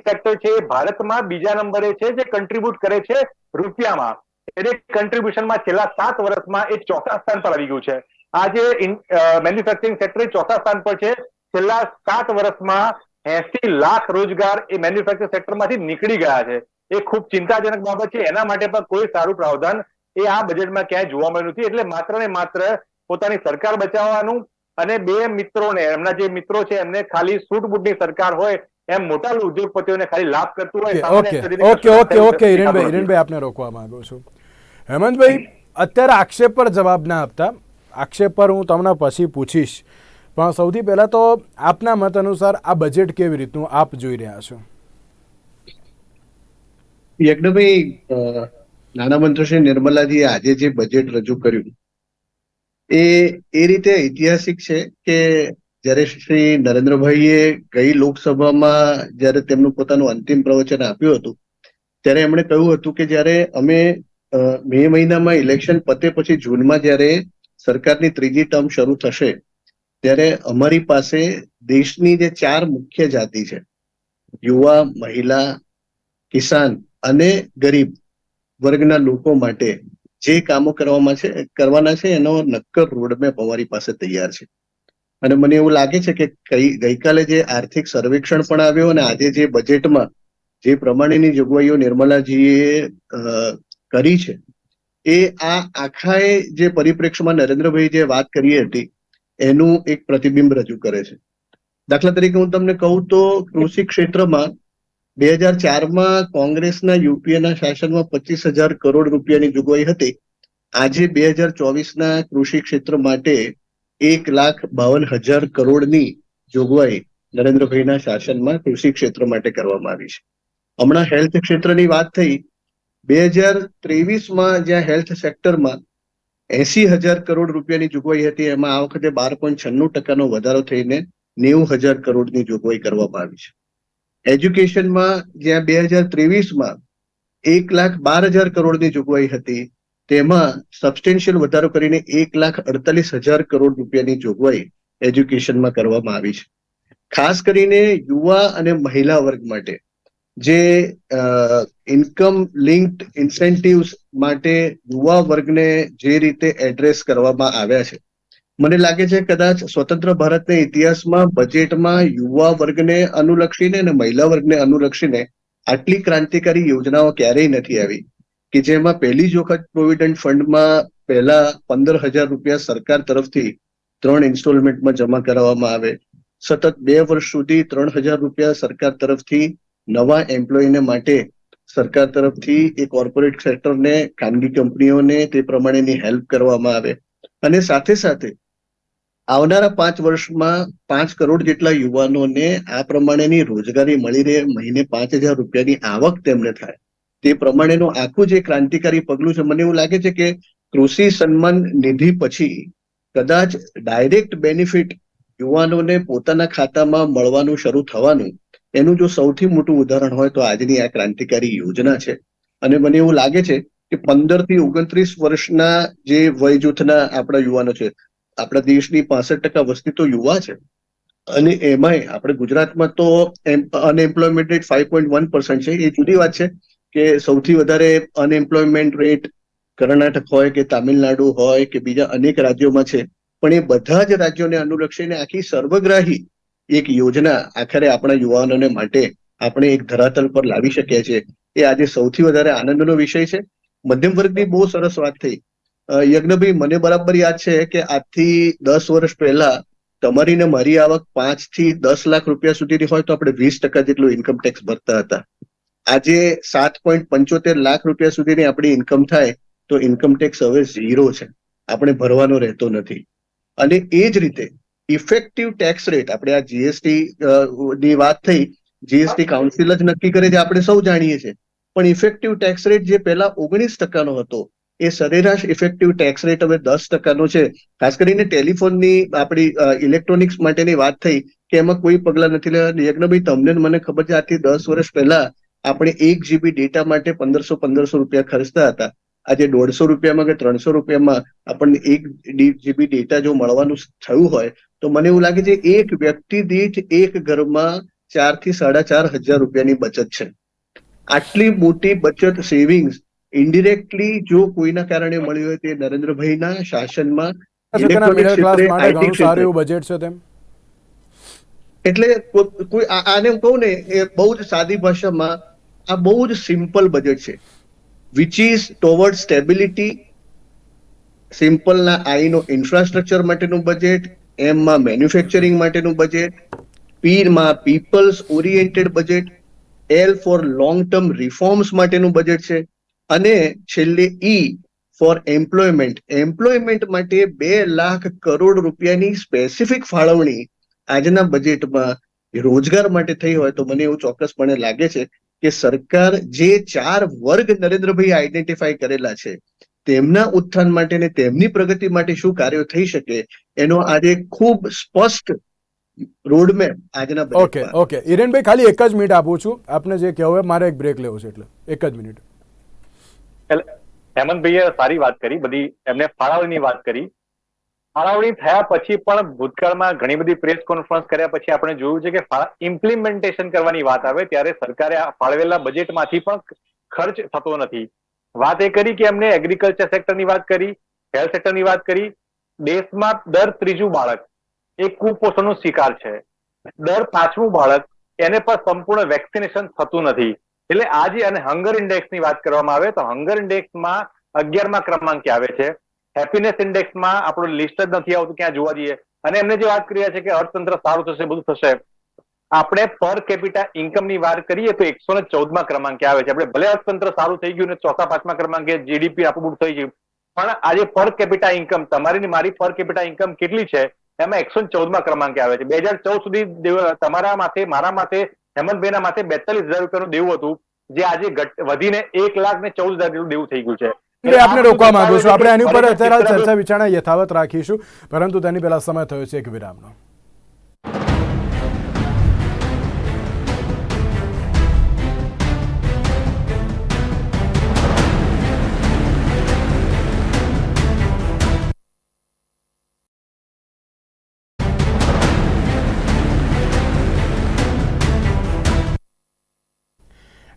સેક્ટર છે એ ભારતમાં બીજા નંબરે છે, જે કન્ટ્રીબ્યુટ કરે છે રૂપિયામાં. એટલે કન્ટ્રીબ્યુશનમાં છેલ્લા 7 વર્ષમાં એ 4થા સ્થાન પર આવી ગયું છે. આ જે મેન્યુફેક્ચરિંગ સેક્ટર 4થા સ્થાન પર છે. છેલ્લા 7 વર્ષમાં 80 લાખ રોજગાર એ મેન્યુફેક્ચરિંગ સેક્ટરમાંથી નીકળી ગયા છે. એ ખૂબ ચિંતાજનક બાબત છે. એના માટે પણ કોઈ સારું પ્રાવધાન એ આ બજેટમાં ક્યાંય જોવા મળ્યું નથી. એટલે માત્ર ને માત્ર પોતાની સરકાર બચાવવાનું અને બે મિત્રોને, એમના જે મિત્રો છે એમને ખાલી સૂટબૂટની સરકાર હોય એમ મોટા ઉદ્યોગપતિઓને ખાલી લાભ કરતું હોય.
ઓકે હિરેનભાઈ આપને રોકવા માંગુ છું. હેમંતભાઈ, અત્યારે આક્ષેપ પર જવાબ ના આપતા, આક્ષેપ પર હું તમને પછી પૂછીશ, પણ સૌથી પહેલા તો આપના મત અનુસાર આ બજેટ કેવી રીતનું આપ જોઈ રહ્યા છો?
યજ્ઞભાઈ, નાણામંત્રી શ્રી નિર્મલાજીએ આજે જે બજેટ રજૂ કર્યું એ રીતે ઐતિહાસિક છે કે જ્યારે શ્રી નરેન્દ્રભાઈએ ગઈ લોકસભામાં જ્યારે તેમનું પોતાનું અંતિમ પ્રવચન આપ્યું હતું ત્યારે એમણે કહ્યું હતું કે જ્યારે અમે મે મહિનામાં ઇલેક્શન પતે પછી જૂનમાં જ્યારે સરકારની ત્રીજી ટર્મ શરૂ થશે ત્યારે અમારી પાસે દેશની જે 4 મુખ્ય જાતિ છે, યુવા, મહિલા, કિસાન અને ગરીબ વર્ગના લોકો માટે જે કામો કરવાના છે એનો નક્કર રોડમેપ અમારી પાસે તૈયાર છે. અને મને એવું લાગે છે કે ગઈકાલે જે આર્થિક સર્વેક્ષણ પણ આવ્યો અને આજે જે બજેટમાં જે પ્રમાણેની જોગવાઈઓ નિર્મલાજીએ કરી છે એ આ આખાએ જે પરિપ્રેક્ષમાં નરેન્દ્રભાઈ જે વાત કરી હતી એનું એક પ્રતિબિંબ રજૂ કરે છે. દાખલા તરીકે હું તમને કહું તો કૃષિ ક્ષેત્રમાં 2004માં કોંગ્રેસના યુપીએના શાસનમાં 25,000 કરોડ રૂપિયાની જોગવાઈ હતી. આજે 2024ના કૃષિ ક્ષેત્ર માટે 1,52,000 કરોડની જોગવાઈ નરેન્દ્રભાઈના શાસનમાં કૃષિ ક્ષેત્ર માટે કરવામાં આવી છે. હમણાં હેલ્થ ક્ષેત્રની વાત થઈ. 2023માં જ્યાં હેલ્થ સેક્ટરમાં 80,000 કરોડ રૂપિયાની જોગવાઈ હતી, એમાં આ વખતે 12.96% વધારો થઈને 90,000 કરોડની જોગવાઈ કરવામાં આવી છે. એજ્યુકેશનમાં જ્યાં 2023માં 1,12,000 કરોડની જોગવાઈ હતી તેમાં સબસ્ટેન્શિયલ વધારો કરીને 1,48,000 કરોડ રૂપિયાની જોગવાઈ એજ્યુકેશનમાં કરવામાં આવી છે. ખાસ કરીને યુવા અને મહિલા વર્ગ માટે જે ઇન્કમ લિંક્ડ ઇન્સેન્ટિવ્સ માટે યુવા વર્ગને જે રીતે એડ્રેસ કરવામાં આવ્યા છે, મને લાગે છે કદાચ સ્વતંત્ર ભારતના ઇતિહાસમાં બજેટમાં યુવા વર્ગને અનુલક્ષીને અને મહિલા વર્ગને અનુલક્ષીને આટલી ક્રાંતિકારી યોજનાઓ ક્યારેય નથી આવી કે જેમાં પહેલી જ વખત પ્રોવિડન્ટ ફંડમાં પહેલા 15,000 રૂપિયા સરકાર તરફથી 3 ઇન્સ્ટોલમેન્ટમાં જમા કરાવવામાં આવે. સતત 2 વર્ષ સુધી 3,000 રૂપિયા સરકાર તરફથી નવા એમ્પ્લોયને માટે સરકાર તરફથી એ કોર્પોરેટ સેક્ટરને, ખાનગી કંપનીઓને તે પ્રમાણેની હેલ્પ કરવામાં આવે. અને સાથે સાથે આવનારા 5 વર્ષમાં 5 કરોડ જેટલા યુવાનોને આ પ્રમાણેની રોજગારી મળી રહે, મહિને 5,000 રૂપિયાની આવક તેમને થાય, તે પ્રમાણેનું આખું જે ક્રાંતિકારી પગલું છે. મને એવું લાગે છે કે કૃષિ સન્માન નિધિ પછી કદાચ ડાયરેક્ટ બેનિફિટ યુવાનોને પોતાના ખાતામાં મળવાનું શરૂ થવાનું એનું જો સૌથી મોટું ઉદાહરણ હોય તો આજની આ ક્રાંતિકારી યોજના છે. અને મને એવું લાગે છે કે 15 થી 29 વર્ષના જે વય જૂથના આપણા યુવાનો છે, આપણા દેશની 65% વસ્તી તો યુવા છે. અને એમાંય આપણે ગુજરાતમાં તો અનએમ્પ્લોયમેન્ટ રેટ 5.1% છે. એ જુદી વાત છે કે સૌથી વધારે અનએમ્પ્લોયમેન્ટ રેટ કર્ણાટક હોય કે તામિલનાડુ હોય કે બીજા અનેક રાજ્યોમાં છે. પણ એ બધા જ રાજ્યોને અનુલક્ષીને આખી સર્વગ્રાહી એક યોજના આખરે આપણા યુવાનોને માટે આપણે એક ધરાતલ પર લાવી શકીએ છીએ. એ આજે સૌથી વધારે આનંદનો વિષય છે. મધ્યમ વર્ગની બહુ સરસ વાત થઈ. યજ્ઞભાઈ, મને બરાબર યાદ છે કે આજથી 10 વર્ષ પહેલા તમારી ને મારી આવક 5 થી 10 લાખ રૂપિયા સુધીની હોય તો આપણે 20% જેટલું ઇન્કમ ટેક્સ ભરતા હતા. આજે 7.75 લાખ રૂપિયા સુધીની આપણી ઇન્કમ થાય તો ઇન્કમ ટેક્સ હવે 0 છે, આપણે ભરવાનો રહેતો નથી. અને એ જ રીતે ઇફેક્ટિવ ટેક્સ રેટ, આપણે આ જીએસટી ની વાત થઈ, જીએસટી કાઉન્સિલ જ નક્કી કરે છે, આપણે સૌ જાણીએ છીએ. પણ ઇફેક્ટિવ ટેક્સ રેટ જે પહેલા 19% હતો, એ સરેરાશ ઇફેક્ટિવ ટેક્સ રેટ હવે 10% છે. ખાસ કરીને ટેલિફોનની આપણી ઇલેક્ટ્રોનિક્સ માટેની વાત થઈ કે એમાં કોઈ પગલા નથી લેવા. યજ્ઞભાઈ, તમને મને ખબર છે આજથી 10 વર્ષ પહેલા આપણે 1 GB ડેટા માટે 1500 રૂપિયા ખર્ચતા હતા. આજે 150 રૂપિયામાં કે 300 રૂપિયામાં આપણને 1 GB ડેટા જો મળવાનું થયું હોય તો મને એવું લાગે છે એક વ્યક્તિ દીઠ એક ઘરમાં 4 થી 4.5 હજાર રૂપિયાની બચત છે. આટલી મોટી બચત, સેવિંગ્સ ઇન્ડિરેક્ટલી જો કોઈના કારણે મળી હોય તે નરેન્દ્રભાઈના શાસનમાં ઇલેક્ટ્રોનિક
મિડલ ક્લાસ
ક્ષેત્રે,
માટે
આઈટી
ઘણું સારું
ક્ષેત્રે.
એવું બજેટ છે તેમ.
એટલે કોઈ આને હું કહું ને, એ બહુ જ સાદી ભાષામાં આ બહુ જ સિમ્પલ બજેટ છે. Which is toward stability. સિમ્પલના આઈનો ઇન્ફ્રાસ્ટ્રક્ચર માટેનું બજેટ, એમમાં મેન્યુફેક્ચરિંગ માટેનું બજેટ, પીમાં people's oriented budget, L for long term reforms માટેનું બજેટ છે. અને છેલ્લે ઈ ફોર એમ્પ્લોયમેન્ટ. એમ્પ્લોયમેન્ટ માટે 2 લાખ કરોડ રૂપિયાની સ્પેસિફિક ફાળવણી આજના બજેટમાં રોજગાર માટે થઈ હોય તો મને એવું ચોક્કસપણે લાગે છે કે સરકાર જે 4 વર્ગ નરેન્દ્રભાઈ આઈડેન્ટિફાઈ કરેલા છે તેમના ઉત્થાન માટે ને તેમની પ્રગતિ માટે શું કાર્યો થઈ શકે એનો આજે ખૂબ સ્પષ્ટ રોડમેપ આજના
ઓકે
બજેટમાં.
ઓકે હિરેનભાઈ, ખાલી એક જ મિનિટ આપું છું આપને, જે કહેવું હોય મારે એક બ્રેક લેવો છે, એટલે એક જ મિનિટ.
હેમંતભાઈએ સારી વાત કરી, બધી એમને ફાળવણીની વાત કરી. ફાળવણી થયા પછી પણ ભૂતકાળમાં ઘણી બધી પ્રેસ કોન્ફરન્સ કર્યા પછી આપણે જોયું છે કે ઇમ્પ્લિમેન્ટેશન કરવાની વાત આવે ત્યારે સરકારે આ ફાળવેલા બજેટમાંથી પણ ખર્ચ થતો નથી. વાત એ કરી કે એમને એગ્રીકલ્ચર સેક્ટરની વાત કરી, હેલ્થ સેક્ટરની વાત કરી. દેશમાં દર 3જું બાળક એ કુપોષણનો શિકાર છે. દર 5મું બાળક એને પર સંપૂર્ણ વેક્સિનેશન થતું નથી. એટલે આજે અને હંગર ઇન્ડેક્સની વાત કરવામાં આવે તો હંગર ઇન્ડેક્સમાં 11મા ક્રમાંકે આવે છે. હેપીનેસ ઇન્ડેક્સમાં આપણું લિસ્ટ જ નથી આવતું ક્યાં જોવા જઈએ. અને એમને જે વાત કરી રહ્યા છે કે અર્થતંત્ર સારું થશે, બધું થશે, આપણે પર કેપિટા ઇન્કમની વાત કરીએ તો 114મા ક્રમાંકે આવે છે. આપણે ભલે અર્થતંત્ર સારું થઈ ગયું ને 4થા 5મા ક્રમાંકે જીડીપી આપણું થઈ ગયું, પણ આજે પર કેપિટા ઇન્કમ, તમારી ને મારી પર કેપિટા ઇન્કમ કેટલી છે એમાં 114મા ક્રમાંકે આવે છે. 2014 સુધી તમારા માથે, મારા માથે, હેમંતભાઈના માથે 42,000 રૂપિયાનું દેવું હતું, જે આજે વધીને 1,14,000 જેટલું દેવું થઈ ગયું છે.
આપને રોકવા માંગુ છું. આપણે એની ઉપર અત્યારે ચર્ચા વિચારણા યથાવત રાખીશું, પરંતુ તેની પહેલા સમય થયો છે એક વિરામનો.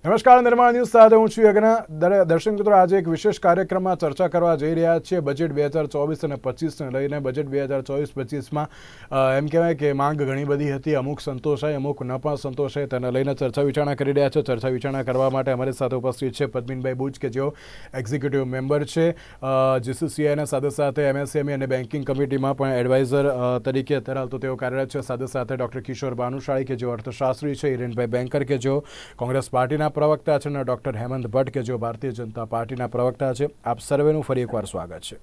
નમસ્કાર, નિર્માણ ન્યૂઝ સાથે હું છું યજ્ઞ. દર્શક મિત્રો, આજે એક વિશેષ કાર્યક્રમમાં ચર્ચા કરવા જઈ રહ્યા છીએ બજેટ 2024 અને 25ને લઈને. બજેટ 2024-25માં એમ કહેવાય કે માંગ ઘણી બધી હતી, અમુક સંતોષાય, અમુક ન પણ સંતોષાય, તેને લઈને ચર્ચા વિચારણા કરી રહ્યા છે. ચર્ચા વિચારણા કરવા માટે અમારી સાથે ઉપસ્થિત છે પદ્મિનભાઈ બુચ, કે જેઓ એક્ઝિક્યુટિવ મેમ્બર છે જીસીસીઆઈના, સાથે સાથે એમએસએમઈ અને બેન્કિંગ કમિટીમાં પણ એડવાઇઝર તરીકે અત્યારે હાલ તો તેઓ કાર્યરત છે. સાથે સાથે ડૉક્ટર કિશોર ભાનુશાળી, કે જેઓ અર્થશાસ્ત્રી છે, હિરેનભાઈ બેન્કર, કે જેઓ કોંગ્રેસ પાર્ટીના પ્રવક્તા છે, અને ડૉક્ટર હેમંત ભટ્ટ, કે જેઓ ભારતીય જનતા પાર્ટીના પ્રવક્તા છે. આપ સર્વેનું ફરી એકવાર સ્વાગત છે.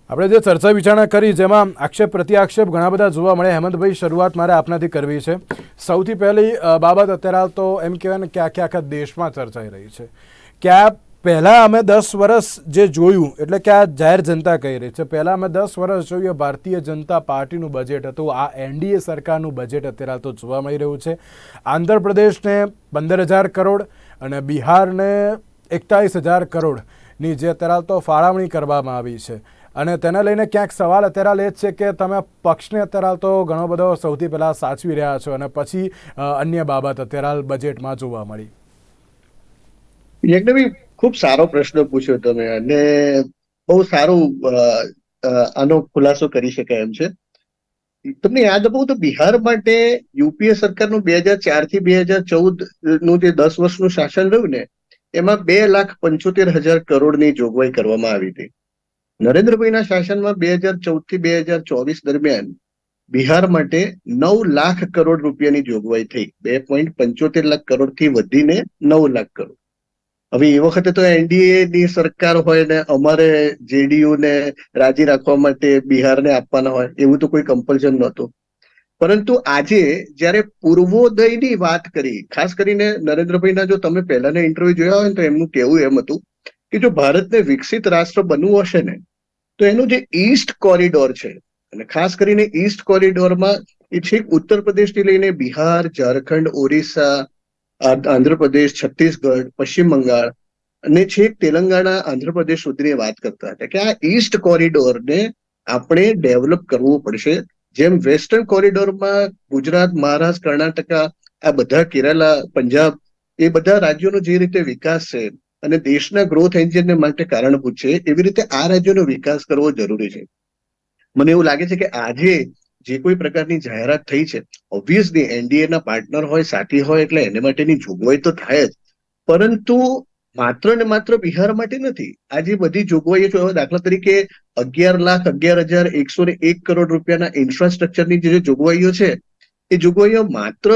આપણે જે ચર્ચા વિચારણા કરી જેમાં આક્ષેપ પ્રત્યાક્ષેપ ઘણા બધા જોવા મળે. હેમંતભાઈ, શરૂઆત મારે આપનાથી કરવી છે. સૌથી પહેલી બાબત અત્યારે હાલ તો એમ કહેવાય ને કે આખા દેશમાં ચર્ચાઈ રહી છે કે આ પહેલાં અમે 10 વર્ષ જે જોયું, એટલે કે આ જાહેર જનતા કહી રહી છે, પહેલાં અમે 10 વર્ષ જોયું ભારતીય જનતા પાર્ટીનું બજેટ હતું. આ એનડીએ સરકારનું બજેટ અત્યારે તો જોવા મળી રહ્યું છે. આંધ્રપ્રદેશને 15,000 કરોડ અને બિહારને 41,000 કરોડની જે અત્યારે તો ફાળવણી કરવામાં આવી છે. અને તેને લઈને ક્યાંક સવાલ અત્યારે એ જ છે કે તમે પક્ષને અત્યારે તો ઘણો બધો સૌથી પહેલાં સાચવી રહ્યા છો અને પછી અન્ય બાબત અત્યારે બજેટમાં જોવા મળી.
યજ્ઞભાઈ, ખૂબ સારો પ્રશ્ન પૂછ્યો તમે અને બહુ સારું આનો ખુલાસો કરી શકાય એમ છે. તમને યાદ અપાવું તો બિહાર માટે યુપીએ સરકારનું 2004 થી 2014 નું જે 10 વર્ષનું શાસન રહ્યું ને, એમાં 2,75,000 કરોડની જોગવાઈ કરવામાં આવી હતી. નરેન્દ્રભાઈના શાસનમાં 2014 થી 2024 દરમિયાન બિહાર માટે 9 લાખ કરોડ રૂપિયાની જોગવાઈ થઈ. 2.75 લાખ કરોડથી વધીને 9 લાખ કરોડ. હવે એ વખતે તો એનડીએ ની સરકાર હોય ને અમારે જેડીયુ ને રાજી રાખવા માટે બિહારને આપવાના હોય એવું તો કોઈ કમ્પલ્શન નહોતું. પરંતુ આજે જયારે પૂર્વોદયની વાત કરી, ખાસ કરીને નરેન્દ્રભાઈના જો તમે પહેલાના ઇન્ટરવ્યુ જોયા હોય ને તો એમનું કહેવું એમ હતું કે જો ભારતને વિકસિત રાષ્ટ્ર બનવું હશે ને તો એનું જે ઈસ્ટ કોરિડોર છે, અને ખાસ કરીને ઈસ્ટ કોરિડોરમાં એ છેક ઉત્તર પ્રદેશથી લઈને બિહાર, ઝારખંડ, ઓરિસ્સા, આંધ્રપ્રદેશ, છત્તીસગઢ, પશ્ચિમ બંગાળ અને છેક તેલંગાણા, આંધ્રપ્રદેશ સુધીની વાત કરતા હતા કે આ ઈસ્ટ કોરિડોરને આપણે ડેવલપ કરવું પડશે. જેમ વેસ્ટર્ન કોરિડોરમાં ગુજરાત, મહારાષ્ટ્ર, કર્ણાટકા, આ બધા કેરાલા, પંજાબ, એ બધા રાજ્યોનો જે રીતે વિકાસ છે અને દેશના ગ્રોથ એન્જિનને માટે કારણભૂત છે, એવી રીતે આ રાજ્યોનો વિકાસ કરવો જરૂરી છે. મને એવું લાગે છે કે આજે જે કોઈ પ્રકારની જાહેરાત થઈ છે, ઓબ્વિયસલી એનડીએ ના પાર્ટનર હોય, સાથી હોય, એટલે એને માટેની જોગવાઈ તો થાય જ, પરંતુ માત્ર ને માત્ર બિહાર માટે નથી. આ જે બધી જોગવાઈઓ છે, દાખલા તરીકે 11,11,101 કરોડ રૂપિયાના ઇન્ફ્રાસ્ટ્રક્ચરની જે જોગવાઈઓ છે, એ જોગવાઈઓ માત્ર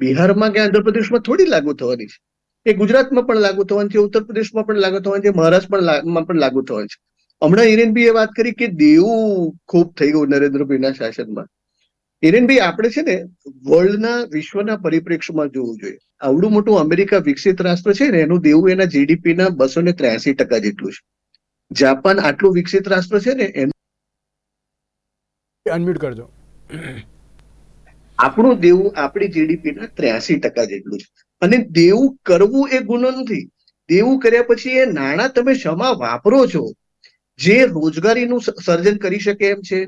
બિહારમાં કે આંધ્રપ્રદેશમાં થોડી લાગુ થવાની છે. એ ગુજરાતમાં પણ લાગુ થવાની છે, ઉત્તર પ્રદેશમાં પણ લાગુ થવાની છે, મહારાષ્ટ્રમાં પણ લાગુ થવાની છે. હમણાં હિરેનભાઈએ વાત કરી કે દેવું ખૂબ થઈ ગયું નરેન્દ્રભાઈના શાસનમાં. હિરેનભાઈ, આપણે છે ને વર્લ્ડના, વિશ્વના પરિપ્રેક્ષમાં જોવું જોઈએ. આવડું મોટું અમેરિકા વિકસિત રાષ્ટ્ર છે ને, એનું દેવું એના જીડીપીના 283% જેટલું છે. જાપાન આટલું વિકસિત રાષ્ટ્ર છે ને, એનું
અનમ્યુટ કરજો.
આપણું દેવું આપણી જીડીપીના 83% જેટલું છે. અને દેવું કરવું એ ગુનો નથી. દેવું કર્યા પછી એ નાણાં તમે શેમાં વાપરો છો, જે રોજગારીનું સર્જન કરી શકે એમ છે,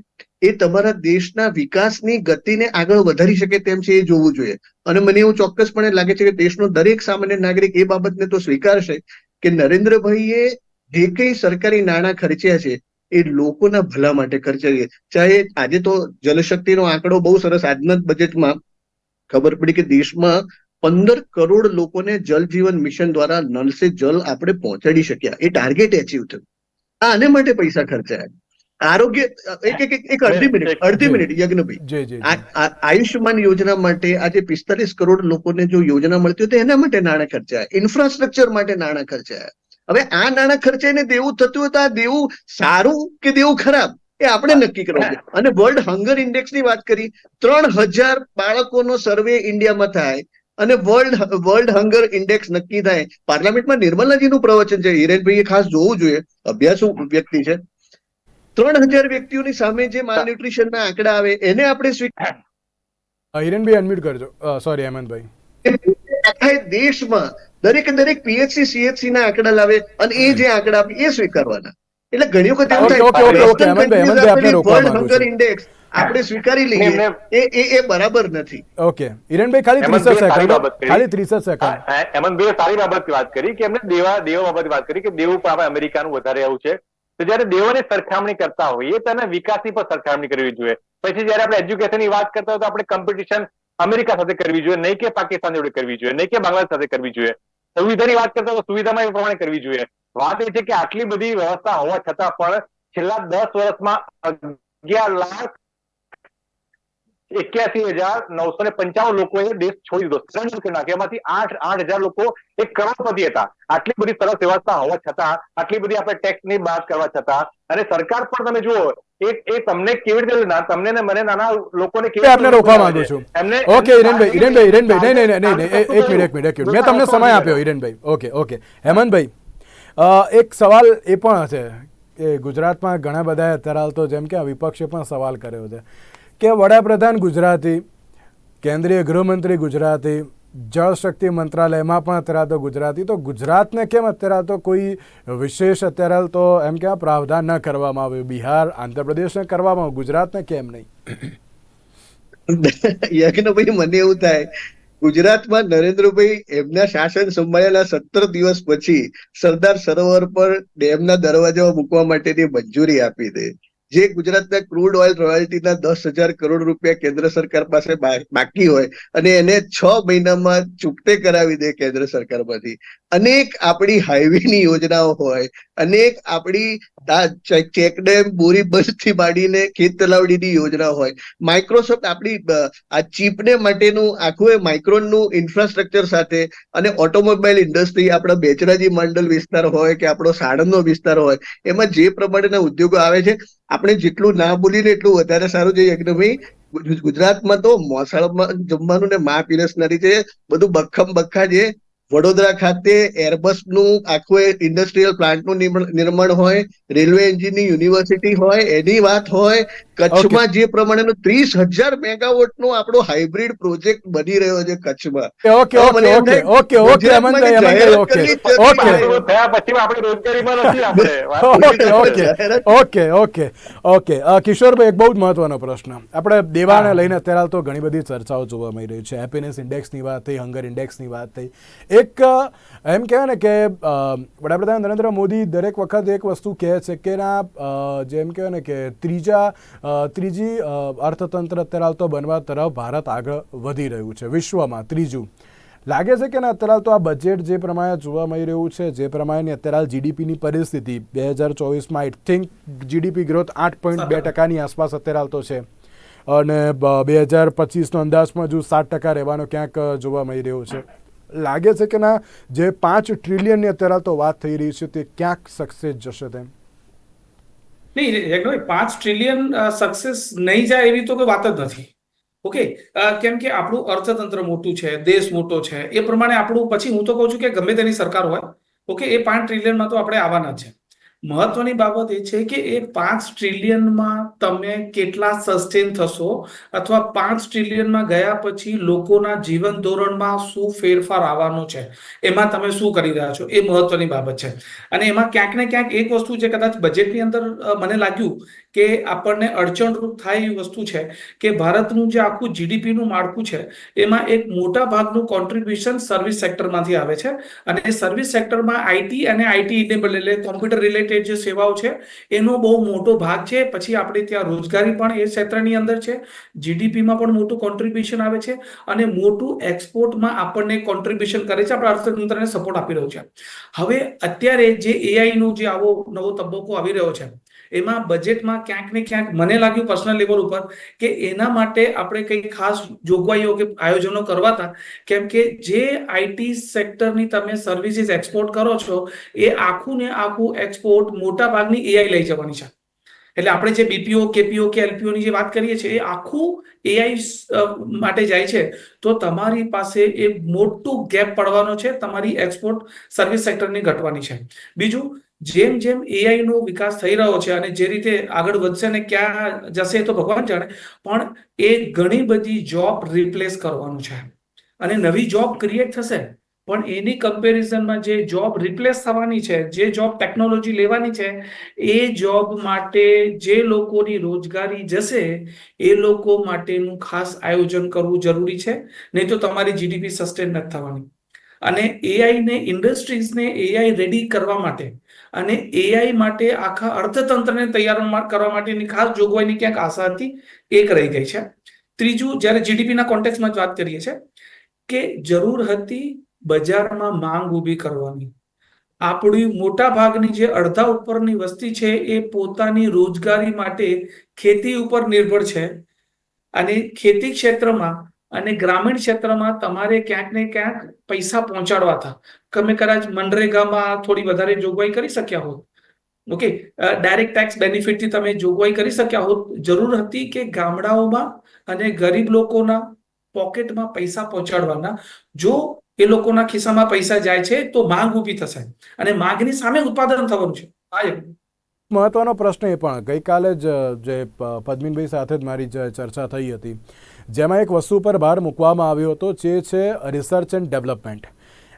એ તમારા દેશના વિકાસની ગતિને આગળ વધારી શકે તેમ છે, એ જોવું જોઈએ. અને મને એવું ચોક્કસપણે લાગે છે કે દેશનો દરેક સામાન્ય નાગરિક એ બાબતને તો સ્વીકારશે કે નરેન્દ્રભાઈએ જે કંઈ સરકારી નાણાં ખર્ચ્યા છે એ લોકોના ભલા માટે ખર્ચ્યા છે. ચાહે આજે તો જલશક્તિનો આંકડો બહુ સરસ, આજના જ બજેટમાં ખબર પડી કે દેશમાં 15 કરોડ લોકોને જલ જીવન મિશન દ્વારા નળ સે જલ આપણે પહોંચાડી શક્યા. એ ટાર્ગેટ એચીવ થયું. આને માટે પૈસા ખર્ચાયા. આરોગ્ય, એક અડધી મિનિટ યજ્ઞભાઈ, આયુષ્યમાન યોજના માટે આજે 45 કરોડ લોકોને જો યોજના મળતી હોય તો એના માટે નાણાં ખર્ચાયા, ઇન્ફ્રાસ્ટ્રક્ચર માટે નાણાં ખર્ચાયા. હવે આ નાણાં ખર્ચાઈને દેવું થતું હોય તો આ દેવું સારું કે દેવું ખરાબ એ આપણે નક્કી કરવું છે. અને વર્લ્ડ હંગર ઇન્ડેક્સની વાત કરી, 3,000 બાળકોનો સર્વે ઇન્ડિયામાં થાય અને વર્લ્ડ હંગર ઇન્ડેક્સ નક્કી થાય. પાર્લામેન્ટમાં નિર્મલાજીનું પ્રવચન છે, હિરેનભાઈએ ખાસ જોવું જોઈએ, અભ્યાસુ વ્યક્તિ છે. 3,000 વ્યક્તિઓની સામે જે માલન્યુટ્રિશનના આંકડા આવે એને આપણે
હિરેનભાઈ અનમ્યુટ કરજો. સોરી હેમંતભાઈ.
આખા દેશમાં દરેક પીએચસી સીએચસી ના આંકડા લાવે અને એ જે આંકડા આપે એ સ્વીકારવાના. એટલે ઘણી વખત એવું થાય વર્લ્ડ હંગર ઇન્ડેક્સ આપણે સ્વીકારી લઈએ, એ બરાબર નથી.
ઓકે હિરેનભાઈ, ખાલી 30 સેકન્ડ.
હેમંતભાઈએ સારી બાબતની વાત કરી કે એમને દેવા બાબતની વાત કરી કે દેવું પણ આપણે અમેરિકાનું વધારે આવું છે. તો જયારે દેવોની સરખામણી કરતા હોઈએ તેને વિકાસની પણ સરખામણી કરવી જોઈએ. પછી જયારે આપણે એજ્યુકેશનની વાત કરતા હોય તો આપણે કોમ્પિટિશન અમેરિકા સાથે કરવી જોઈએ, નહીં કે પાકિસ્તાન જોડે કરવી જોઈએ, નહીં કે બાંગ્લાદેશ સાથે કરવી જોઈએ. સુવિધાની વાત કરતા તો સુવિધામાં એ પ્રમાણે કરવી જોઈએ. વાત એ છે કે આટલી બધી વ્યવસ્થા હોવા છતાં પણ છેલ્લા 10 વર્ષમાં 11,81,955 લોકોએ દેશ છોડી દીધો, સરળ કરી નાખ્યો. એમાંથી 8,000 લોકો એક કરોડપતિ હતા. આટલી બધી સરસ વ્યવસ્થા હોવા છતાં, આટલી બધી આપણે ટેક્સની વાત કરવા છતાં, અને સરકાર પણ તમે જુઓ એ તમને કેવી રીતે, તમને ને મને નાના લોકોને કેવી રીતે
આપને રોકવા માંગુ છું. ઓકે હિરેનભાઈ, નહીં, એક મિનિટ મેં તમને સમય આપ્યો હિરેનભાઈ. ઓકે હેમંતભાઈ, એક સવાલ એ પણ છે કે ગુજરાતમાં ઘણા બધા અત્યારે હાલ તો જેમ કે વિપક્ષે પણ સવાલ કર્યો છે કે વડાપ્રધાન ગુજરાતી, કેન્દ્રીય ગૃહમંત્રી ગુજરાતી, જળશક્તિ મંત્રાલયમાં પણ અત્યારે તો ગુજરાતી, તો ગુજરાતને કેમ અત્યારે તો કોઈ વિશેષ અત્યારે હાલ તો એમ કે પ્રાવધાન ન કરવામાં આવ્યું? બિહાર, આંધ્રપ્રદેશને કરવામાં આવ્યું, ગુજરાતને કેમ નહીં?
યજ્ઞભાઈ, મને એવું થાય ગુજરાતમાં નરેન્દ્રભાઈ એમના શાસન સંભાળેલા 17 દિવસ પછી સરદાર સરોવર પર ડેમના દરવાજા મૂકવા માટેની મંજૂરી આપી દે. જે ગુજરાતના ક્રૂડ ઓઇલ રોયલ્ટીના 10,000 કરોડ રૂપિયા કેન્દ્ર સરકાર પાસે બાકી હોય અને એને 6 મહિનામાં ચૂકતે કરાવી દે કેન્દ્ર સરકારમાંથી. અનેક આપણી હાઈવેની યોજનાઓ હોય, અનેક આપણી ચેકડેમ, બોરીબંધથી માંડીને ખેત તલાવડીની યોજના હોય, માઇક્રોસોફ્ટ આપણી આ ચીપને માટેનું આખું માઇક્રોનનું ઇન્ફ્રાસ્ટ્રક્ચર સાથે, અને ઓટોમોબાઈલ ઇન્ડસ્ટ્રી, આપણા બેચરાજી મંડલ વિસ્તાર હોય કે આપણો સાણંદનો વિસ્તાર હોય, એમાં જે પ્રમાણેના ઉદ્યોગો આવે છે, આપણે જેટલું ના બોલીને એટલું વધારે સારું છે. યજ્ઞભાઈ, ગુજરાતમાં તો મોસાળમાં જમવાનું ને માં પીરસનારી છે, બધું બખમ બખા છે. વડોદરા ખાતે એરબસ નું આખું ઇન્ડસ્ટ્રીયલ પ્લાન્ટનું નિર્માણ હોય, રેલવે એન્જિનની યુનિવર્સિટી હોય, એની વાત હોય, કચ્છમાં જે પ્રમાણેનો 30,000 મેગાવોટ નો આપણો હાઇબ્રિડ પ્રોજેક્ટ બની રહ્યો છે કચ્છમાં.
Okay okay okay okay okay અમનભાઈ, અમનભાઈ, ઓકે ઓકે
થયા પછી આપણે રોજગારીમાં નથી આપણે
okay okay okay okay okay કિશોરભાઈ, એક બહુ જ મહત્વનો પ્રશ્ન. આપણે દેવાને લઈને અત્યારે હાલ તો ઘણી બધી ચર્ચાઓ જોવા મળી રહી છે. હેપીનેસ ઇન્ડેક્સની વાત થઈ, હંગર ઇન્ડેક્સની વાત થઈ. એક એમ કહેવાય ને કે વડાપ્રધાન નરેન્દ્ર મોદી દરેક વખત એક વસ્તુ કહે છે કે ના જેમ કહેવાય ને કે ત્રીજી અર્થતંત્ર અત્યારે હાલ તો બનવા તરફ ભારત આગળ વધી રહ્યું છે, વિશ્વમાં ત્રીજું. લાગે છે કે ના અત્યારે હાલ તો આ બજેટ જે પ્રમાણે જોવા મળી રહ્યું છે, જે પ્રમાણેની અત્યારે હાલ જીડીપીની પરિસ્થિતિ 2024માં આઈ થિંક જીડીપી ગ્રોથ 8.2% આસપાસ અત્યારે હાલ તો છે, અને 2025નો અંદાજ પણ હજુ 7% રહેવાનો ક્યાંક જોવા મળી રહ્યો છે. લાગે છે કે ના જે 5 ટ્રિલિયનની અત્યારે તો વાત થઈ રહી છે તે ક્યાંક સક્સેસ જશે તેમ?
નહીં, 5 ટ્રિલિયન સક્સેસ નહીં જાય એવી તો કોઈ વાત જ નથી. ઓકે, કેમ કે આપણું અર્થતંત્ર મોટું છે, દેશ મોટો છે, એ પ્રમાણે આપણું, પછી હું તો કહું છું કે ગમે તેની સરકાર હોય, ઓકે, એ 5 ટ્રિલિયનમાં તો આપણે આવવાના છે. મહત્વની બાબત એ છે કે એ 5 ટ્રિલિયનમાં તમે કેટલા સસ્ટેન થશો, અથવા 5 ટ્રિલિયનમાં ગયા પછી લોકોના જીવન ધોરણમાં શું ફેરફાર આવવાનો છે, એમાં તમે શું કરી રહ્યા છો, એ મહત્વની બાબત છે. અને એમાં ક્યાંક ને ક્યાંક એક વસ્તુ જે કદાચ બજેટની અંદર મને લાગ્યું કે આપણને અડચણરૂપ થાય એવી વસ્તુ છે કે ભારતનું જે આખું જીડીપીનું માળખું છે, એમાં એક મોટા ભાગનું કોન્ટ્રીબ્યુશન સર્વિસ સેક્ટરમાંથી આવે છે. અને એ સર્વિસ સેક્ટરમાં આઈટી અને આઈટી ઇનેબલ એટલે કોમ્પ્યુટર રિલેટેડ જે સેવાઓ છે એનો બહુ મોટો ભાગ છે. પછી આપણે ત્યાં રોજગારી પણ એ ક્ષેત્રની અંદર છે, જીડીપીમાં પણ મોટું કોન્ટ્રીબ્યુશન આવે છે, અને મોટું એક્સપોર્ટમાં આપણને કોન્ટ્રીબ્યુશન કરે છે, આપણા અર્થતંત્રને સપોર્ટ આપી રહ્યું છે. હવે અત્યારે જે એઆઈ નો જે આવો નવો તબક્કો આવી રહ્યો છે, એમાં બજેટમાં ક્યાંક ને ક્યાંક મને લાગ્યું પર્સનલ લેવલ ઉપર કે એના માટે આપણે કઈ ખાસ જોગવાઈઓ કે આયોજનો કરવાતા, કેમ કે જે આઈટી સેક્ટરની તમે સર્વિસીસ એક્સપોર્ટ કરો છો, એ આખું ને આખું એક્સપોર્ટ મોટા ભાગની એઆઈ લઈ જવાની છે. એટલે આપણે જે બીપીઓ, કેપીઓ કે એલપીઓ ની જે વાત કરીએ છીએ, એ આખું એઆઈ માટે જાય છે. તો તમારી પાસે એ મોટું ગેપ પડવાનો છે, તમારી એક્સપોર્ટ સર્વિસ સેક્ટરની ઘટવાની છે. બીજું, જેમ જેમ એઆઈ નો વિકાસ થઈ રહ્યો છે અને જે રીતે આગળ વધશે ને ક્યાં જશે તો ભગવાન જાણે, પણ એ ઘણી બધી જોબ રિપ્લેસ કરવાનું છે અને નવી જોબ ક્રિએટ થશે. પણ એની કમ્પેરિઝનમાં જે જોબ રિપ્લેસ થવાની છે, જે જોબ ટેકનોલોજી લેવાની છે, એ જોબ માટે જે લોકોની રોજગારી જશે, એ લોકો માટેનું ખાસ આયોજન કરવું જરૂરી છે. નહીં તો તમારી જીડીપી સસ્ટેન નથી થવાની. અને એઆઈ ને, ઇન્ડસ્ટ્રીઝને એઆઈ રેડી કરવા માટે અને એઆઈ માટે આખા અર્થતંત્રને તૈયાર કરવા માટેની ખાસ જોગવાઈની ક્યાંક આશા હતી, એક રહી ગઈ છે. ત્રીજું, જ્યારે જીડીપીના કોન્ટેક્સમાં વાત કરીએ છીએ કે જરૂર હતી બજારમાં માંગ ઊભી કરવાની. આપણી મોટા ભાગની જે અડધા ઉપરની વસ્તી છે, એ પોતાની રોજગારી માટે ખેતી ઉપર નિર્ભર છે. અને ખેતી ક્ષેત્રમાં અને ગ્રામીણ ક્ષેત્રમાં તમારે ક્યાંક ને ક્યાંક પૈસા પહોંચાડવા હતા. તમે કદાચ મનરેગામાં થોડી વધારે જોગવાઈ કરી શક્યા હોત, ઓકે, ડાયરેક્ટ ટેક્સ બેનિફિટથી તમે જોગવાઈ કરી શક્યા હોત. જરૂર હતી કે ગામડાઓમાં અને ગરીબ લોકોના પોકેટમાં પૈસા પહોંચાડવાના. જો એ લોકોના ખિસ્સામાં પૈસા જાય છે તો માંગ ઊભી થશે અને માંગની સામે ઉત્પાદન થવાનું છે.
મહત્વનો પ્રશ્ન એ પણ ગઈકાલે જ જે પદ્મિનભાઈ સાથે જ મારી ચર્ચા થઈ હતી, જેમાં એક વસ્તુ પર ભાર મૂકવામાં આવ્યો હતો, જે છે રિસર્ચ એન્ડ ડેવલપમેન્ટ.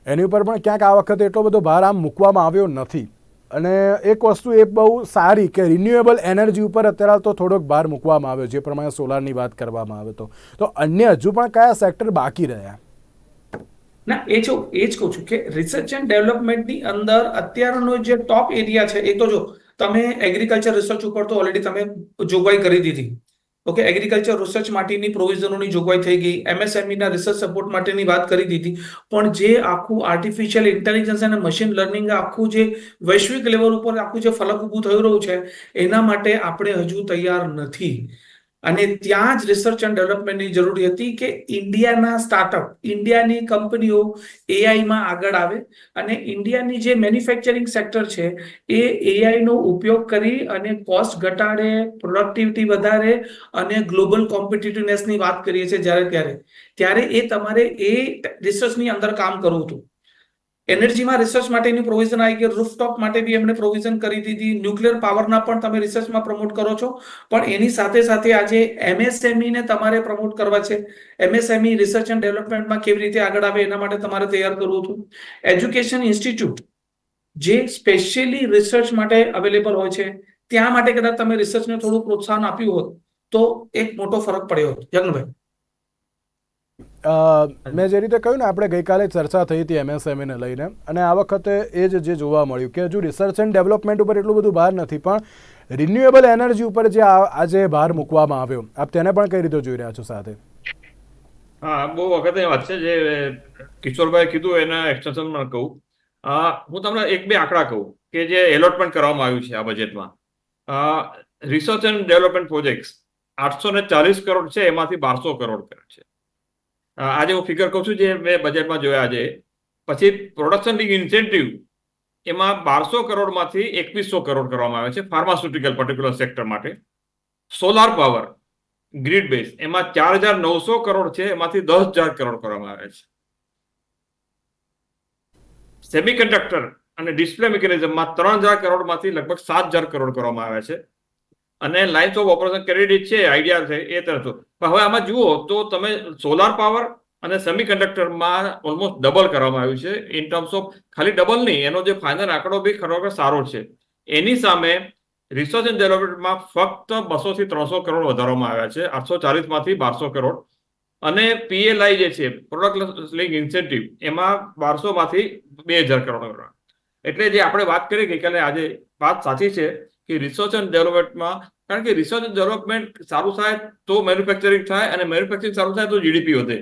એની ઉપર પણ ક્યાંક આ વખતે એટલો બધો ભાર આમ મૂકવામાં આવ્યો નથી. અને એક વસ્તુ એ બહુ સારી કે રિન્યુએબલ એનર્જી ઉપર અત્યારે તો થોડોક ભાર મૂકવામાં આવ્યો, જે પ્રમાણે સોલારની વાત કરવામાં આવે તો અન્ય હજુ પણ કયા સેક્ટર બાકી રહ્યા?
ના, એ જ કહું છું કે રિસર્ચ એન્ડ ડેવલપમેન્ટની અંદર અત્યારનો જે ટોપ એરિયા છે એ તો જો તમે એગ્રીકલ્ચર રિસર્ચ ઉપર તો ઓલરેડી તમે જોગવાઈ કરી દીધી. ઓકે, એગ્રીકલ્ચર રિસર્ચ માટેની પ્રોવિઝનોની જોગવાઈ થઈ ગઈ, MSME ના રિસર્ચ સપોર્ટ માટેની વાત કરી દીધી. પણ જે આખું આર્ટિફિશિયલ ઇન્ટેલિજન્સ અને મશીન લર્નિંગ આખું જે વૈશ્વિક લેવલ ઉપર આખું જે ફલક ઊભું થઈ રહ્યું છે એના માટે આપણે હજુ તૈયાર નથી. અને ત્યાં જ રિસર્ચ એન્ડ ડેવલપમેન્ટની જરૂરી હતી કે ઇન્ડિયાના સ્ટાર્ટઅપ, ઇન્ડિયાની કંપનીઓ એઆઈમાં આગળ આવે અને ઇન્ડિયાની જે મેન્યુફેક્ચરિંગ સેક્ટર છે એ એઆઈનો ઉપયોગ કરી અને કોસ્ટ ઘટાડે, પ્રોડક્ટિવિટી વધારે અને ગ્લોબલ કોમ્પિટિટિવનેસની વાત કરીએ છીએ ત્યારે એ તમારે એ રિસર્ચની અંદર કામ કરવું હતું. એનર્જીમાં રિસર્ચ માટેની પ્રોવિઝન આવી ગઈ, રૂફટોપ માટે બી એમણે પ્રોવિઝન કરી દીધી, ન્યુક્લિયર પાવરના પણ તમે રિસર્ચમાં પ્રમોટ કરો છો. પણ એની સાથે સાથે આજે MSME ને તમારે પ્રમોટ કરવા છે. MSME રિસર્ચ એન્ડ ડેવલપમેન્ટમાં કેવી રીતે આગળ આવે એના માટે તમારે તૈયાર કરવું હતું. એજ્યુકેશન ઇન્સ્ટિટ્યૂટ જે સ્પેશિયલી રિસર્ચ માટે અવેલેબલ હોય છે ત્યાં માટે કદાચ તમે રિસર્ચને થોડું પ્રોત્સાહન આપ્યું હોત તો એક મોટો ફરક પડ્યો હોત. યજ્ઞભાઈ,
મેં જે રીતે કહ્યું ને, આપણે ગઈકાલે ચર્ચા થઈ હતી MSME ને લઈને, અને આ વખતે એ જ જે જોવા મળ્યું કે હજુ રિસર્ચ એન્ડ ડેવલપમેન્ટ ઉપર એટલું બધું ભાર નથી, પણ રિન્યુએબલ એનર્જી ઉપર જે આજે ભાર મૂકવામાં આવ્યો, આપ તેને પણ કઈ રીતે જોઈ રહ્યા છો સાથે?
હા, બહુ વખતે વાત છે જે કિશોરભાઈ કીધું એના એક્સટેન્શનમાં કહું. હું તમને એક બે આંકડા કહું કે જે એલોટમેન્ટ કરવામાં આવ્યું છે આ બજેટમાં. Research and development projects 840 crore છે, એમાંથી 1200 કરોડ છે. આજે હું ફિગર કહું છું જે મેં બજેટમાં જોયા છે. પછી પ્રોડક્શન લિંક ઇન્સેન્ટિવ એમાં 1200 કરોડમાંથી 2100 કરોડ કરવામાં આવે છે ફાર્માસ્યુટિકલ પર્ટિક્યુલર સેક્ટર માટે. સોલાર પાવર ગ્રીડ બેઝ એમાં 4900 કરોડ છે, એમાંથી 10,000 કરોડ કરવામાં આવે છે. સેમિકન્ડક્ટર અને ડિસ્પ્લે મિકેનિઝમમાં 3000 કરોડમાંથી લગભગ 7000 કરોડ કરવામાં આવે છે. અને લાઇન્સ ઓફ ઓપરેશન ક્રેડિટ છે, આઈડિયા છે એ તરફ. પણ હવે આમાં જુઓ તો તમે સોલાર પાવર અને સેમિકન્ડક્ટરમાં ઓલમોસ્ટ ડબલ કરવામાં આવ્યું છે. ઇન ટર્મ્સ ઓફ ખાલી ડબલ નહીં, એનો જે ફાઇનલ આંકડો બી ખરેખર સારો છે. એની સામે રિસર્ચ એન્ડ ડેવલપમેન્ટમાં ફક્ત 200 થી 300 કરોડ વધારવામાં આવ્યા છે, 840 માંથી 1200 કરોડ. અને PLI જે છે પ્રોડક્ટ લિંક ઇન્સેન્ટિવ એમાં 1200 માંથી 2000 કરોડ. એટલે જે આપણે વાત કરી ગઈકાલે, આજે વાત સાચી છે કે રિસર્ચ એન્ડ ડેવલપમેન્ટમાં, કારણ કે રિસર્ચ એન્ડ ડેવલપમેન્ટ સારું થાય તો મેન્યુફેક્ચરિંગ થાય, અને મેન્યુફેક્ચરિંગ સારું થાય તો GDP વધે.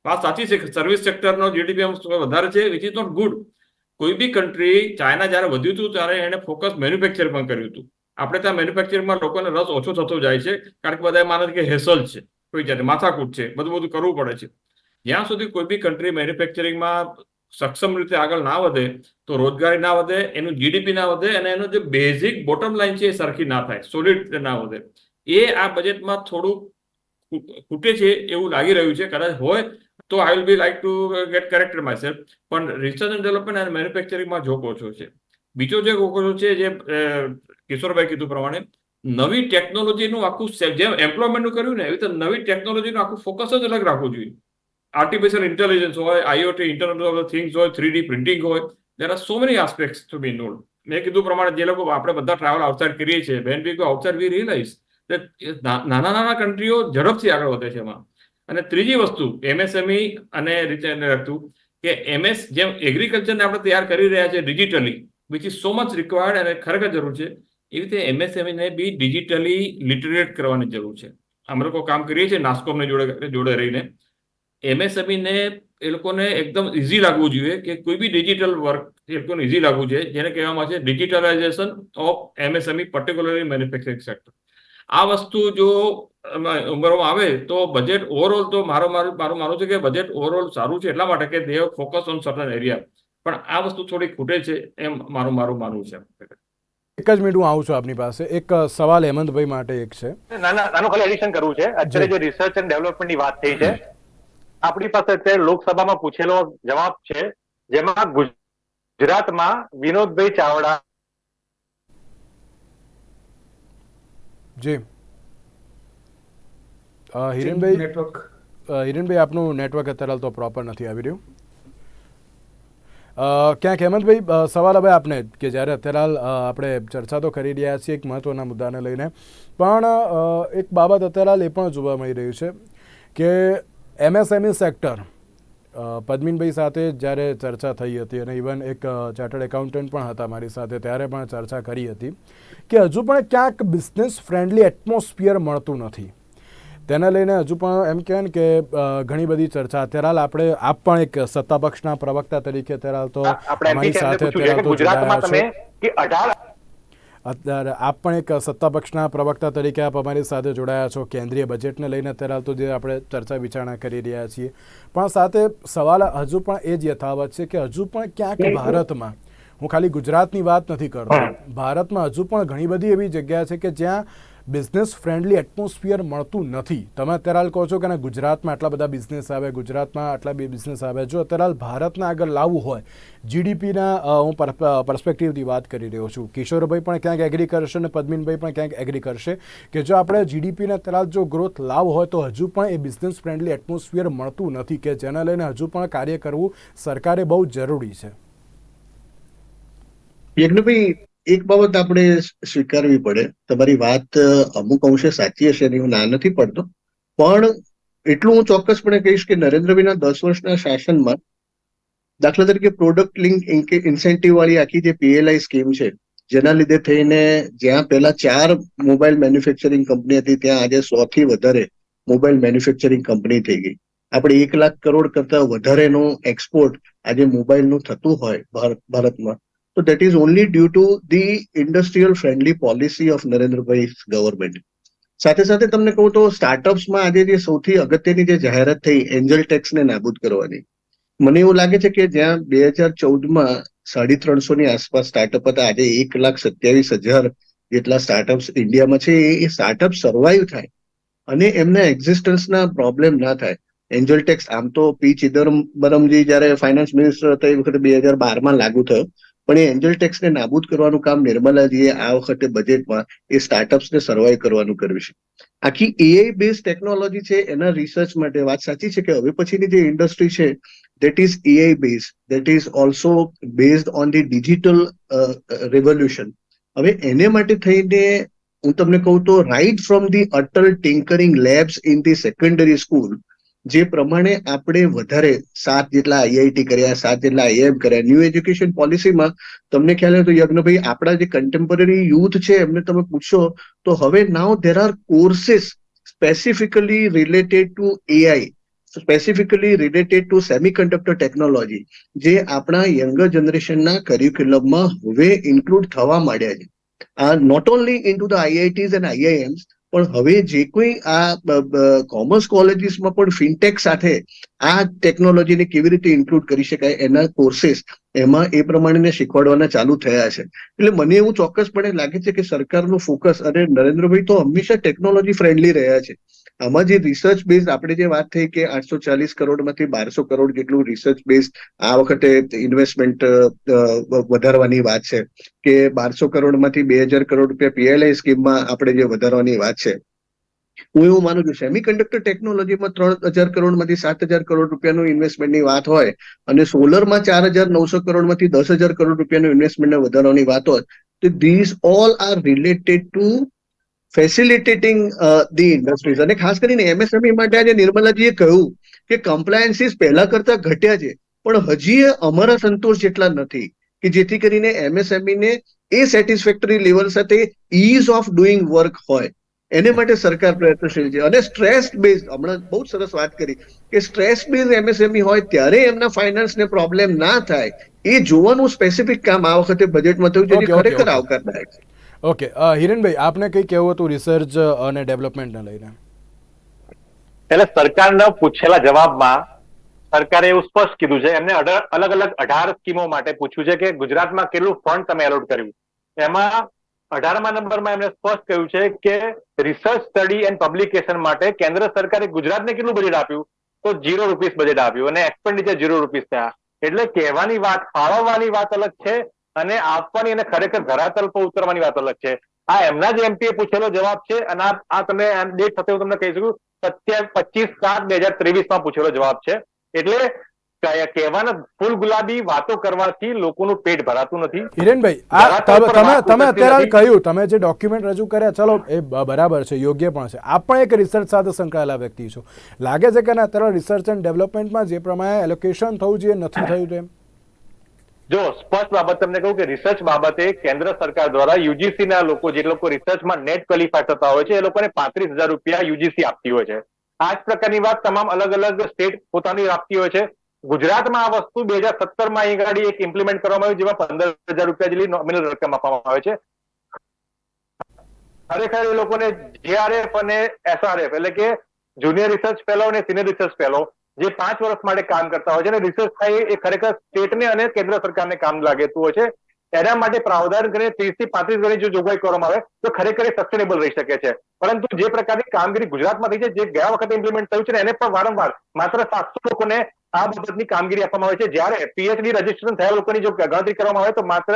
વાત સાચી છે કે સર્વિસ સેક્ટરનો GDP વધારે છે, વિચ ઇઝ નોટ ગુડ. કોઈ બી કન્ટ્રી, ચાઇના જ્યારે વધ્યું હતું ત્યારે એને ફોકસ મેન્યુફેક્ચરિંગ પણ કર્યું હતું. આપણે ત્યાં મેન્યુફેક્ચરિંગમાં લોકોને રસ ઓછો થતો જાય છે, કારણ કે બધા માને કે હેસલ છે, કોઈ જાતે માથાકૂટ છે, બધું કરવું પડે છે. જ્યાં સુધી કોઈ બી કન્ટ્રી મેન્યુફેક્ચરિંગમાં સક્ષમ રીતે આગળ ના વધે તો રોજગારી ના વધે, એનું GDP ના વધે, અને એનું જે બેઝિક બોટમ લાઈન છે એ સરખી ના થાય, સોલિડ ના વધે. એ આ બજેટમાં થોડું ખૂટે છે એવું લાગી રહ્યું છે. કદાચ હોય તો I will be like to gate corrected my self. પણ રિસર્ચ એન્ડ ડેવલપમેન્ટ અને મેન્યુફેક્ચરિંગમાં જોબ ઓછો છે. બીજો જે ઓછો છે, જે કિશોરભાઈ કીધું પ્રમાણે, નવી ટેકનોલોજીનું આખું જેમ એમ્પ્લોયમેન્ટનું કર્યું ને, એવી રીતે નવી ટેકનોલોજીનું આખું ફોકસ જ અલગ રાખવું જોઈએ. આર્ટિફિશિયલ ઇન્ટેલિજન્સ હોય, IoT, ઇન્ટરનેટ ઓફ થિંગ્સ હોય, 3D પ્રિન્ટિંગ હોય, there are so many aspects to be involved. મેં કીધું પ્રમાણે જે લોકો આપણે બધા ટ્રાવેલ આઉટસાઇડ કરીએ છીએ, when we go outside we realize that નાના કન્ટ્રીઓ ઝડપથી આગળ વધે છે એમાં. અને ત્રીજી વસ્તુ MSME અને રીતેને લગતું કે જેમ એગ્રીકલ્ચરને આપણે તૈયાર કરી રહ્યા છે digitally, which is so much required અને ખરેખર જરૂર છે, એવી રીતે MSME ને બી ડિજિટલી લિટરેટ કરવાની જરૂર છે. અમે લોકો કામ કરીએ છીએ નાસ્કોમની જોડે રહીને. MSME ને એ લોકોને એકદમ ઇઝી લાગવું જોઈએ કે કોઈ બી ડિજિટલ વર્ક એ લોકોને ઇઝી લાગવું જોઈએ, જેને કહેવામાં છે digitalisation of MSME, particularly manufacturing sector. આ વસ્તુ જો ઉમેરવામાં આવે તો બજેટ ઓવરઓલ તો મારું માનવું છે કે બજેટ ઓવરઓલ સારું છે, એટલા માટે કે દે ફોકસ ઓન સર્ટન એરિયા. પણ આ વસ્તુ થોડી ખૂટે છે એમ મારું માનવું છે.
એક જ મિનિટ હું આવું છું આપની પાસે. એક સવાલ હેમંતભાઈ માટે એક છે,
નાનું ખાલી એડિશન કરવું છે. અત્યારે જે રિસર્ચ એન્ડ ડેવલપમેન્ટની વાત થઈ છે આપણી પાસે અત્યારે લોકસભામાં પૂછેલો જવાબ છે, જેમાં ગુજરાતમાં વિનોદભાઈ ચાવડા
જી હિરેનભાઈ,
નેટવર્ક
હિરેનભાઈ આપનું નેટવર્ક અત્યારે તો પ્રોપર નથી આવી રહ્યું. ક્યાંક હેમંતભાઈ સવાલ હવે આપને કે જ્યારે અત્યારે હાલ આપણે ચર્ચા તો કરી રહ્યા છીએ એક મહત્ત્વના મુદ્દાને લઈને, પણ એક બાબત અત્યારે હાલ એ પણ જોવા મળી રહ્યું છે કે MSME સેક્ટર, પદ્મિનભાઈ સાથે જ્યારે ચર્ચા થઈ હતી અને ઇવન એક ચાર્ટર્ડ એકાઉન્ટન્ટ પણ હતા મારી સાથે, ત્યારે પણ ચર્ચા કરી હતી કે હજુ પણ ક્યાંક બિઝનેસ ફ્રેન્ડલી એટમોસ્ફિયર મળતું નથી. તેને લઈને હજુ પણ એમ કહેવાય ને કે ઘણી બધી ચર્ચા અત્યારે હાલ આપણે આપ પણ એક સત્તાપક્ષના પ્રવક્તા તરીકે અત્યારે હાલ તો અમારી સાથે અત્યારે હાલ તો જોડાયા છો. અત્યારે આપ પણ એક સત્તાપક્ષના પ્રવક્તા તરીકે આપ અમારી સાથે જોડાયા છો. કેન્દ્રીય બજેટને લઈને અત્યારે હાલ તો જે આપણે ચર્ચા વિચારણા કરી રહ્યા છીએ, પણ સાથે સવાલ હજુ પણ એ જ યથાવત છે કે હજુ પણ ક્યાંક ભારતમાં, હું ખાલી ગુજરાતની વાત નથી કરતો, ભારતમાં હજુ પણ ઘણી બધી એવી જગ્યા છે કે જ્યાં બિઝનેસ ફ્રેન્ડલી એટમોસ્ફિયર મળતું નથી. તમે અત્યારે હાલ કહો છો કે ગુજરાતમાં આટલા બધા બિઝનેસ આવે, ગુજરાતમાં આટલા બિઝનેસ આવે. જો અત્યારે હાલ ભારતને આગળ લાવવું હોય, GDPના હું પર્સપેક્ટિવથી વાત કરી રહ્યો છું, કિશોરભાઈ પણ ક્યાંક એગ્રી કરશે અને પદ્મિનભાઈ પણ ક્યાંક એગ્રી કરશે કે જો આપણે GDPના અત્યારે હાલ જો ગ્રોથ લાવવો હોય તો હજુ પણ એ બિઝનેસ ફ્રેન્ડલી એટમોસ્ફિયર મળતું નથી, કે જેના લઈને હજુ પણ કાર્ય કરવું સરકારે બહુ જરૂરી છે.
યજ્ઞભાઈ, એક બાબત આપણે સ્વીકારવી પડે, તમારી વાત અમુક અંશે સાચી હશે, હું ના નથી પડતો, પણ એટલું હું ચોક્કસપણે કહીશ કે નરેન્દ્રભાઈના 10 વર્ષના શાસનમાં દાખલા તરીકે પ્રોડક્ટ લિંક ઇન્સેન્ટિવ વાળી આખી જે PLI સ્કીમ છે, જેના લીધે થઈને જ્યાં પહેલા 4 મોબાઈલ મેન્યુફેક્ચરિંગ કંપની હતી ત્યાં આજે 100 થી વધારે મોબાઈલ મેન્યુફેક્ચરિંગ કંપની થઈ ગઈ. આપણે 1 લાખ કરોડ કરતા વધારેનું એક્સપોર્ટ આજે મોબાઈલનું થતું હોય ભારતમાં, so that is only due to the industrial friendly policy of Narendrabhai's government. સાથે સાથે તમને કહું તો સ્ટાર્ટઅપ્સમાં આજે જે સૌથી અગત્યની જે જાહેરાત થઈ એન્જલ ટેક્સને નાબૂદ કરવાની, મને એવું લાગે છે કે જ્યાં 2014માં 350 ની આસપાસ સ્ટાર્ટઅપ હતા, આજે 1,27,000 જેટલા સ્ટાર્ટઅપ્સ ઇન્ડિયામાં છે. એ સ્ટાર્ટઅપ સર્વાઈવ થાય અને એમના એક્ઝિસ્ટન્સના પ્રોબ્લેમ ના થાય. એન્જલ ટેક્સ આમ તો પી ચિદમ્બરમજી જ્યારે ફાઇનાન્સ મિનિસ્ટર હતા એ વખતે 2012માં લાગુ થયો, પણ એ એન્જલ ટેક્સને નાબૂદ કરવાનું કામ નિર્મલાજીએ આ વખતે બજેટમાં એ સ્ટાર્ટઅપ્સને સર્વાઈવ કરવાનું કર્યું છે. આખી AI બેઝ ટેકનોલોજી છે, એના રિસર્ચ માટે વાત સાચી છે કે હવે પછીની જે ઇન્ડસ્ટ્રી છે that is AI based, that is also based on the digital revolution. હવે એને માટે થઈને હું તમને કહું તો right from the Atal tinkering labs in the secondary school, જે પ્રમાણે આપણે વધારે 7 જેટલા IIT કર્યા, 7 જેટલા IIM કર્યા, ન્યૂ એજ્યુકેશન પોલિસીમાં તમને ખ્યાલ હોય તો યજ્ઞભાઈ, આપણા જે કન્ટેમ્પરરી યુથ છે એમને તમે પૂછશો તો હવે now there are courses specifically related to AI, specifically related to semiconductor technology, જે આપણા યંગર જનરેશનના કરિક્યુલમમાં હવે ઇન્ક્લુડ થવા માંડ્યા છે. Not only in to the IITs and IIMs, પણ હવે જે કોઈ આ કોમર્સ કોલેજીસમાં પણ ફિનટેક સાથે આ ટેકનોલોજીને કેવી રીતે ઇન્ક્લુડ કરી શકાય એના કોર્सेस એમાં એ પ્રમાણે શીખવાડવાના ચાલુ થયા છે. એટલે મને એવું ચોક્કસપણે લાગે છે કે સરકારનું ફોકસ, અને નરેન્દ્રભાઈ તો હંમેશા ટેકનોલોજી ફ્રેન્ડલી રહ્યા છે. આમાં જે રિસર્ચ બેઝ આપણે જે વાત થઈ કે 840 કરોડમાંથી 1200 કરોડ જેટલું રિસર્ચ બેઝ આ વખતે ઇન્વેસ્ટમેન્ટ વધારવાની વાત છે, કે 1200 કરોડમાંથી 2000 કરોડ રૂપિયા PLI સ્કીમમાં આપણે જે વધારવાની વાત છે. હું એવું માનું છું સેમિકન્ડક્ટર ટેકનોલોજીમાં 3000 કરોડમાંથી 7000 કરોડ રૂપિયાનું ઇન્વેસ્ટમેન્ટની વાત હોય અને સોલરમાં 4900 કરોડમાંથી 10,000 કરોડ રૂપિયાનું ઇન્વેસ્ટમેન્ટ વધારવાની વાત હોય, તો this all are related to facilitating the industries. અને ખાસ કરીને MSME માટે આજે નિર્મલાજીએ કહ્યું કે કમ્પ્લાયન્સીસ પહેલા કરતા ઘટ્યા છે, પણ હજી અમારા સંતોષ જેટલા નથી કે જેથી કરીને MSME ને એ સેટિસ્ફેક્ટરી લેવલ સાથે ઇઝ ઓફ ડુઈંગ વર્ક હોય. એને માટે સરકાર પ્રયત્નશીલ છે. અને સ્ટ્રેસ બેઝ, હમણાં બહુ સરસ વાત કરી કે સ્ટ્રેસ બેઝ MSME હોય ત્યારે એમના ફાઇનાન્સને પ્રોબ્લેમ ના થાય, એ જોવાનું સ્પેસિફિક કામ આ વખતે બજેટમાં થયું છે, જે ખરેખર આવકારદાયક છે.
ઓકે, હિરેનભાઈ આપને કંઈ કહેવું હતું રિસર્ચ અને ડેવલપમેન્ટને લઈને?
એટલે સરકારના પૂછેલા જવાબમાં સરકારે એવું સ્પષ્ટ કીધું છે, એમને અલગ અલગ 18 સ્કીમો માટે પૂછ્યું છે કે ગુજરાતમાં કેટલું ફંડ તમે એલોટ કર્યું. એમાં 18મા નંબરમાં એમને સ્પષ્ટ કહ્યું છે કે રિસર્ચ સ્ટડી એન્ડ પબ્લિકેશન માટે કેન્દ્ર સરકારે ગુજરાતને કેટલું બજેટ આપ્યું, તો ₹0 બજેટ આપ્યું અને એક્સપેન્ડિચર ₹0 થયા. એટલે કહેવાની વાત, ફાળવવાની વાત અલગ છે અને આપવાની અને ખરેખર ધરાતલ પર ઉતરવાની વાત અલગ છે. આ એમના જ એમપીએ પૂછેલો જવાબ છે અને આ તમે ડેટ સાથે હું તમને કહી શકું 25/7/2023 પૂછેલો જવાબ છે. એટલે કહેવાના ફૂલ ગુલાબી વાતો કરવાથી લોકોનું પેટ ભરાતું નથી.
હિરેનભાઈ, આ તમે અત્યારે કહ્યું, તમે જે ડોક્યુમેન્ટ રજૂ કર્યા, ચલો એ બરાબર છે, યોગ્ય પણ છે. આપ પણ એક રિસર્ચ સાથે સંકળાયેલા વ્યક્તિ છો. લાગે છે કે ના અત્યારે રિસર્ચ એન્ડ ડેવલપમેન્ટમાં જે પ્રમાણે એલોકેશન થવું જોઈએ નથી થયું તેમ?
જો સ્પષ્ટ બાબત તમને કહું કે રિસર્ચ બાબતે કેન્દ્ર સરકાર દ્વારા યુજીસી ના લોકો, જે લોકો રિસર્ચમાં નેટ ક્વોલિફાય થતા હોય છે, એ લોકોને ₹35,000 યુજીસી આપતી હોય છે. આ જ પ્રકારની વાત તમામ અલગ અલગ સ્ટેટ પોતાની આપતી હોય છે. ગુજરાતમાં આ વસ્તુ 2017માં અહીં આગળ એક ઇમ્પ્લિમેન્ટ કરવામાં આવી, જેમાં ₹15,000 જેટલી નોમિનલ રકમ આપવામાં આવે છે. ખરેખર એ લોકોને JRF અને SRF એટલે કે જુનિયર રિસર્ચ ફેલો અને સિનિયર રિસર્ચ ફેલો જે 5 વર્ષ માટે કામ કરતા હોય છે અને રિસર્ચ થાય એ ખરેખર સ્ટેટને અને કેન્દ્ર સરકારને કામ લાગતું હોય છે. એના માટે પ્રાવધાન કરીને 30 થી 35 વર્ષની જો જોગવાઈ કરવામાં આવે તો ખરેખર એ સસ્ટેનેબલ રહી શકે છે. પરંતુ જે પ્રકારની કામગીરી ગુજરાતમાં થઈ છે, જે ગયા વખતે ઇમ્પ્લિમેન્ટ થયું છે, એને પણ વારંવાર માત્ર 700 લોકોને આ બાબતની કામગીરી આપવામાં આવે છે. જ્યારે પીએચડી રજીસ્ટ્રેશન થયા લોકોની જો ગણતરી કરવામાં આવે તો માત્ર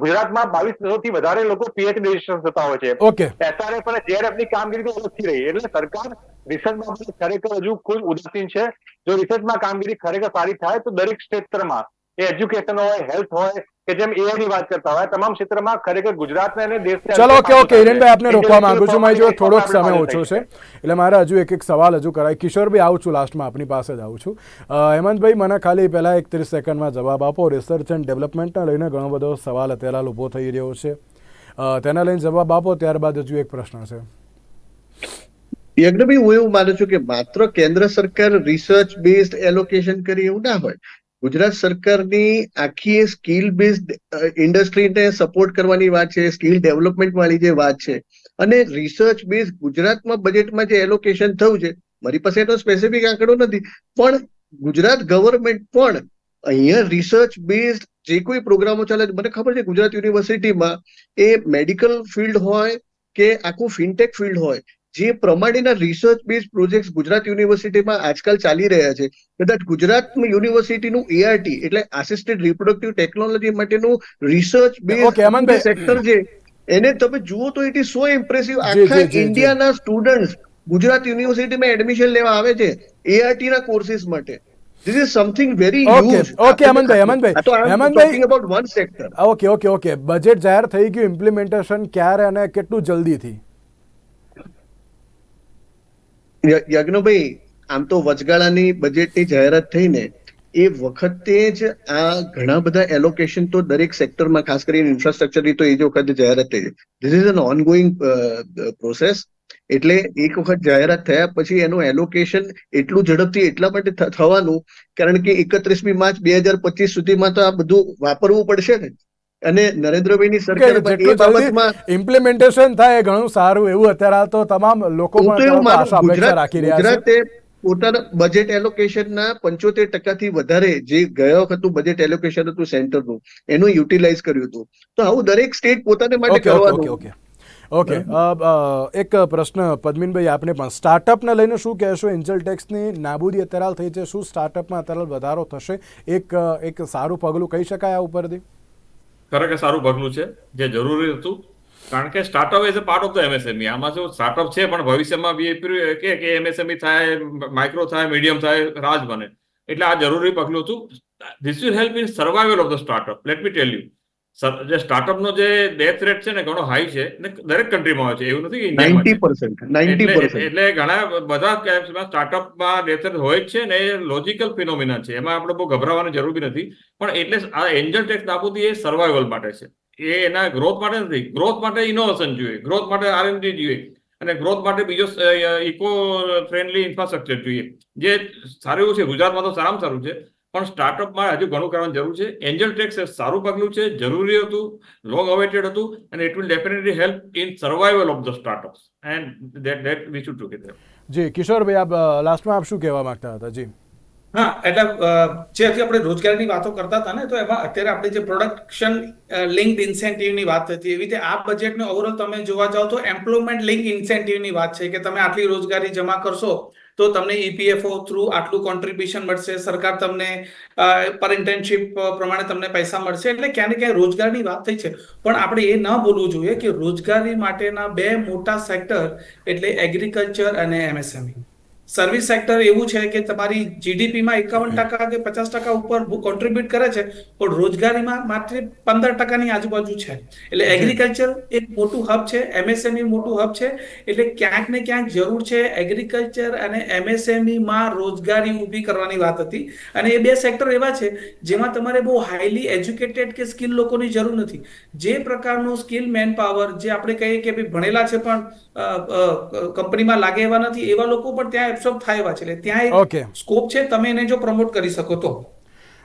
ગુજરાતમાં 2200 થી વધારે લોકો પીએચડી રજીસ્ટ્રેશન થતા હોય છે.
ઓકે,
SRF અને JRF ની કામગીરી તો ઓછી રહી. એટલે સરકાર રિસર્ચમાં ખરેખર હજુ ખૂબ ઉદાસીન છે. જો રિસર્ચમાં કામગીરી ખરેખર સારી થાય તો દરેક ક્ષેત્રમાં, એ એજ્યુકેશન હોય, હેલ્થ હોય, કે જેમ AI ની વાત કરતા હોય, તમામ ક્ષેત્રમાં ખરેખર ગુજરાતને અને દેશને.
ચલો ઓકે હિરેનભાઈ, આપને રોકવા માંગુ છું, મારી જોડે થોડોક સમય ઓછો છે એટલે મારે હજુ એક સવાલ હજુ કરાય. કિશોરભાઈ, આવું છું લાસ્ટમાં, આપની પાસે જ આવું છું. હેમંતભાઈ, મને ખાલી પહેલા 30 સેકન્ડમાં જવાબ આપો. રિસર્ચ એન્ડ ડેવલપમેન્ટને લઈને ઘણો બધો સવાલ અત્યારે ઊભો થઈ રહ્યો છે, તેના લઈને જવાબ આપો, ત્યારબાદ હજુ એક પ્રશ્ન છે.
યજ્ઞભાઈ, હું એવું માનું છું કે માત્ર કેન્દ્ર સરકાર રિસર્ચ બેઝડ એલોકેશન કરી એવું ના હોય. ગુજરાત સરકારની આખી સ્કિલ બેઝડ ઇન્ડસ્ટ્રીને સપોર્ટ કરવાની વાત છે, સ્કિલ ડેવલપમેન્ટ વાળી જે વાત છે, અને રિસર્ચ બેઝ ગુજરાતમાં બજેટમાં જે એલોકેશન થયું છે, મારી પાસે એનો સ્પેસિફિક આંકડો નથી, પણ ગુજરાત ગવર્મેન્ટ પણ અહીંયા રિસર્ચ બેઝડ જે કોઈ પ્રોગ્રામો ચાલે છે, મને ખબર છે ગુજરાત યુનિવર્સિટીમાં એ મેડિકલ ફિલ્ડ હોય કે આખું ફિનટેક ફિલ્ડ હોય, જે પ્રમાણેના રિસર્ચ બેઝ પ્રોજેક્ટ ગુજરાત યુનિવર્સિટીમાં આજકાલ ચાલી રહ્યા છે, કદાચ ગુજરાત યુનિવર્સિટીનું ART એટલે આસિસ્ટેડ રિપ્રોડક્ટિવ ટેકનોલોજી માટેનું રિસર્ચ બેઝ સેક્ટર છે, એને તમે જુઓ તો ઇટ ઇઝ સો ઇમ્પ્રેસિવ. આખા ઇન્ડિયાના સ્ટુડન્ટ્સ ગુજરાત યુનિવર્સિટીમાં એડમિશન લેવા આવે છે ART ના કોર્સિસ માટે. This is something very huge.
Okay Hemantbhai,
talking about one sector.
Okay, budget જાહેર થઈ ગયું, ઇમ્પ્લિમેન્ટેશન ક્યારે અને કેટલું જલ્દીથી?
યજ્ઞભાઈ, આમ તો વચગાળાની બજેટની જાહેરાત થઈને એ વખતે જ આ ઘણા બધા એલોકેશન તો દરેક સેક્ટરમાં, ખાસ કરીને ઇન્ફ્રાસ્ટ્રક્ચરની તો એ જ વખતે જાહેરાત થઈ છે. This is an ongoing process. એટલે એક વખત જાહેરાત થયા પછી એનું એલોકેશન એટલું ઝડપથી એટલા માટે થવાનું કારણ કે 31મી માર્ચ 2025 સુધીમાં તો આ બધું વાપરવું પડશે ને. અને નરેન્દ્રભાઈની સરકાર
ઇમ્પ્લિમેન્ટેશન થાય ઘણું સારું, એવું અત્યારે તો તમામ લોકો
ગુજરાતે પોતાના બજેટ એલોકેશનના 75% વધારે જે ગયા વખતનું બજેટ એલોકેશન હતું સેન્ટરનું, એનું યુટિલાઇઝ કર્યું હતું. તો આવું દરેક સ્ટેટ પોતાને માટે કરવાનું.
ઓકે, એક પ્રશ્ન પદ્મિનભાઈ, આપણે પણ સ્ટાર્ટઅપને લઈને શું કહેશો? એન્જલ ટેક્સની નાબૂદી અત્યારે થઈ છે, શું સ્ટાર્ટઅપમાં અત્યારે વધારો થશે? એક સારું પગલું કહી શકાય આ ઉપરથી?
ખરેખર સારું પગલું છે, જે જરૂરી હતું, કારણ કે startup as a part of the MSME. આમાં શું સ્ટાર્ટઅપ છે, પણ ભવિષ્યમાં કે MSME થાય, માઇક્રો થાય, મીડિયમ થાય, રાજ બને, એટલે આ જરૂરી પગલું હતું. This will help in survival of the startup. Late me tell you, જે સ્ટાર્ટઅપનો જે ડેથ રેટ છે ને ઘણો હાઈ છે, દરેક કન્ટ્રીમાં હોય છે, એવું નથી કે ઇન્ડિયામાં. એટલે ઘણા બધા સ્ટાર્ટઅપમાં ડેથ રેટ હોય જ છે ને, એ લોજિકલ ફિનોમિના છે, એમાં આપણે બહુ ગભરાવાની જરૂર બી નથી. પણ એટલે આ એન્જલ ટેક્સ નાબૂદી એ સર્વાઇવલ માટે છે, એ એના ગ્રોથ માટે નથી. ગ્રોથ માટે ઇનોવેશન જોઈએ, ગ્રોથ માટે R&D જોઈએ, અને ગ્રોથ માટે બીજો ઇકો ફ્રેન્ડલી ઇન્ફ્રાસ્ટ્રક્ચર જોઈએ, જે સારું છે. ગુજરાતમાં તો સારામાં સારું છે, પણ સ્ટાર્ટઅપમાં હજુ ઘણું કરવાની જરૂર છે. એન્જલ ટેક્સ એ સારું પગલું છે, જરૂરી હતું, લોંગ અવેટેડ હતું, અને it will definitely help in survival of the startups and that we should do together.
જી કિશોરભાઈ, આપ લાસ્ટમાં આપ શું કહેવા માંગતા હતા? જી
હા, એટલે જે આપણે રોજગારીની વાતો કરતા હતા ને, તો એમાં અત્યારે આપણે જે પ્રોડક્શન લિંક્ડ ઇન્સેન્ટિવની વાત હતી, એવી રીતે આ બજેટને ઓવરઓલ તમે જોવા જાઓ તો એમ્પ્લોયમેન્ટ લિંક ઇન્સેન્ટિવની વાત છે કે તમે આટલી રોજગારી જમા કરશો તો તમને ઈપીએફઓ થ્રુ આટલું કોન્ટ્રીબ્યુશન મળશે, સરકાર તમને પર ઇન્ટર્નશીપ પ્રમાણે તમને પૈસા મળશે. એટલે ક્યાં ને ક્યાં રોજગારની વાત થઈ છે, પણ આપણે એ ન બોલવું જોઈએ કે રોજગારી માટેના બે મોટા સેક્ટર એટલે એગ્રીકલ્ચર અને એમએસએમઈ. સર્વિસ સેક્ટર એવું છે કે તમારી જીડીપીમાં 51% કે 50% ઉપર કોન્ટ્રીબ્યુટ કરે છે, પણ રોજગારીમાં માત્ર 15%ની આજુબાજુ છે. એટલે એગ્રીકલ્ચર એક મોટું હબ છે, એમએસએમઈ મોટું હબ છે. એટલે ક્યાંક ને ક્યાંક જરૂર છે એગ્રીકલ્ચર અને એમએસએમઈ માં રોજગારી ઊભી કરવાની વાત હતી. અને એ બે સેક્ટર એવા છે જેમાં તમારે બહુ હાઈલી એજ્યુકેટેડ કે સ્કિલ લોકોની જરૂર નથી. જે પ્રકારનું સ્કિલ મેન પાવર જે આપણે કહીએ કે ભાઈ ભણેલા છે પણ કંપનીમાં લાગે એવા નથી, એવા લોકો પણ ત્યાં એબ્સોર્બ થાય એવા છે. એટલે ત્યાં
ઓકે
એક સ્કોપ છે, તમે એને જો પ્રમોટ કરી શકો તો.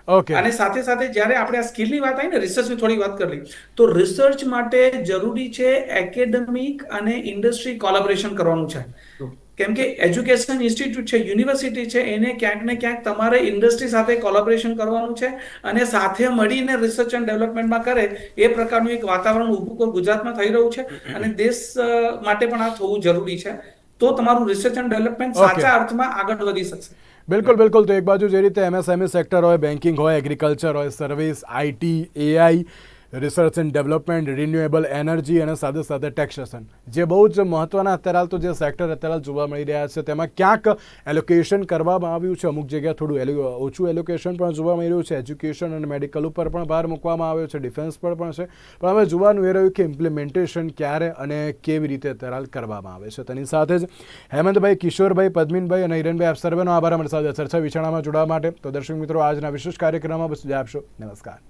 ઓકે
અને સાથે સાથે જ્યારે આપણે આ સ્કિલની વાત આવી ને, રિસર્ચની થોડી વાત કરી લઈએ, તો રિસર્ચ માટે જરૂરી છે એકેડેમિક અને ઇન્ડસ્ટ્રી કોલેબોરેશન કરવાનું છે. કેમ કે એજ્યુકેશન ઇન્સ્ટિટ્યૂટ છે, યુનિવર્સિટી છે, એને ક્યાંક ને ક્યાંક તમારે ઇન્ડસ્ટ્રી સાથે કોલેબોરેશન કરવાનું છે અને સાથે મળીને રિસર્ચ એન્ડ ડેવલપમેન્ટમાં કરે એ પ્રકારનું એક વાતાવરણ ઊભું ગુજરાતમાં થઈ રહ્યું છે. અને દેશ માટે પણ આ થવું જરૂરી છે, તો તમારું રિસર્ચ એન્ડ ડેવલપમેન્ટ સાચા અર્થમાં આગળ વધી શકશે.
બિલકુલ બિલકુલ. તો એક બાજુ જે રીતે એમએસએમઈ સેક્ટર હોય, બેન્કિંગ હોય, એગ્રીકલ્ચર હોય, service, IT, AI, research and development, renewable energy અને સાથે સાથે ટેક્સેશન, જે બહુ જ મહત્ત્વના અત્યારે તો જે સેક્ટર અત્યારે જોવા મળી રહ્યા છે, તેમાં ક્યાંક એલોકેશન કરવામાં આવ્યું છે, અમુક જગ્યાએ થોડું ઓછું એલોકેશન પણ જોવા મળી રહ્યું છે. એજ્યુકેશન અને મેડિકલ ઉપર પણ ભાર મૂકવામાં આવ્યો છે, ડિફેન્સ પર પણ છે. પણ હવે જોવાનું એ રહ્યું કે ઇમ્પ્લિમેન્ટેશન ક્યારે અને કેવી રીતે અત્યારે કરવામાં આવે છે. તેની સાથે જ હેમંતભાઈ, કિશોરભાઈ, પદ્મિનભાઈ અને હિરેનભાઈ, આપ સર્વેનો આભાર અમારી સાથે ચર્ચા વિચારણામાં જોડાવા માટે. તો દર્શક મિત્રો, આજના વિશેષ કાર્યક્રમમાં બસ આપશો. નમસ્કાર.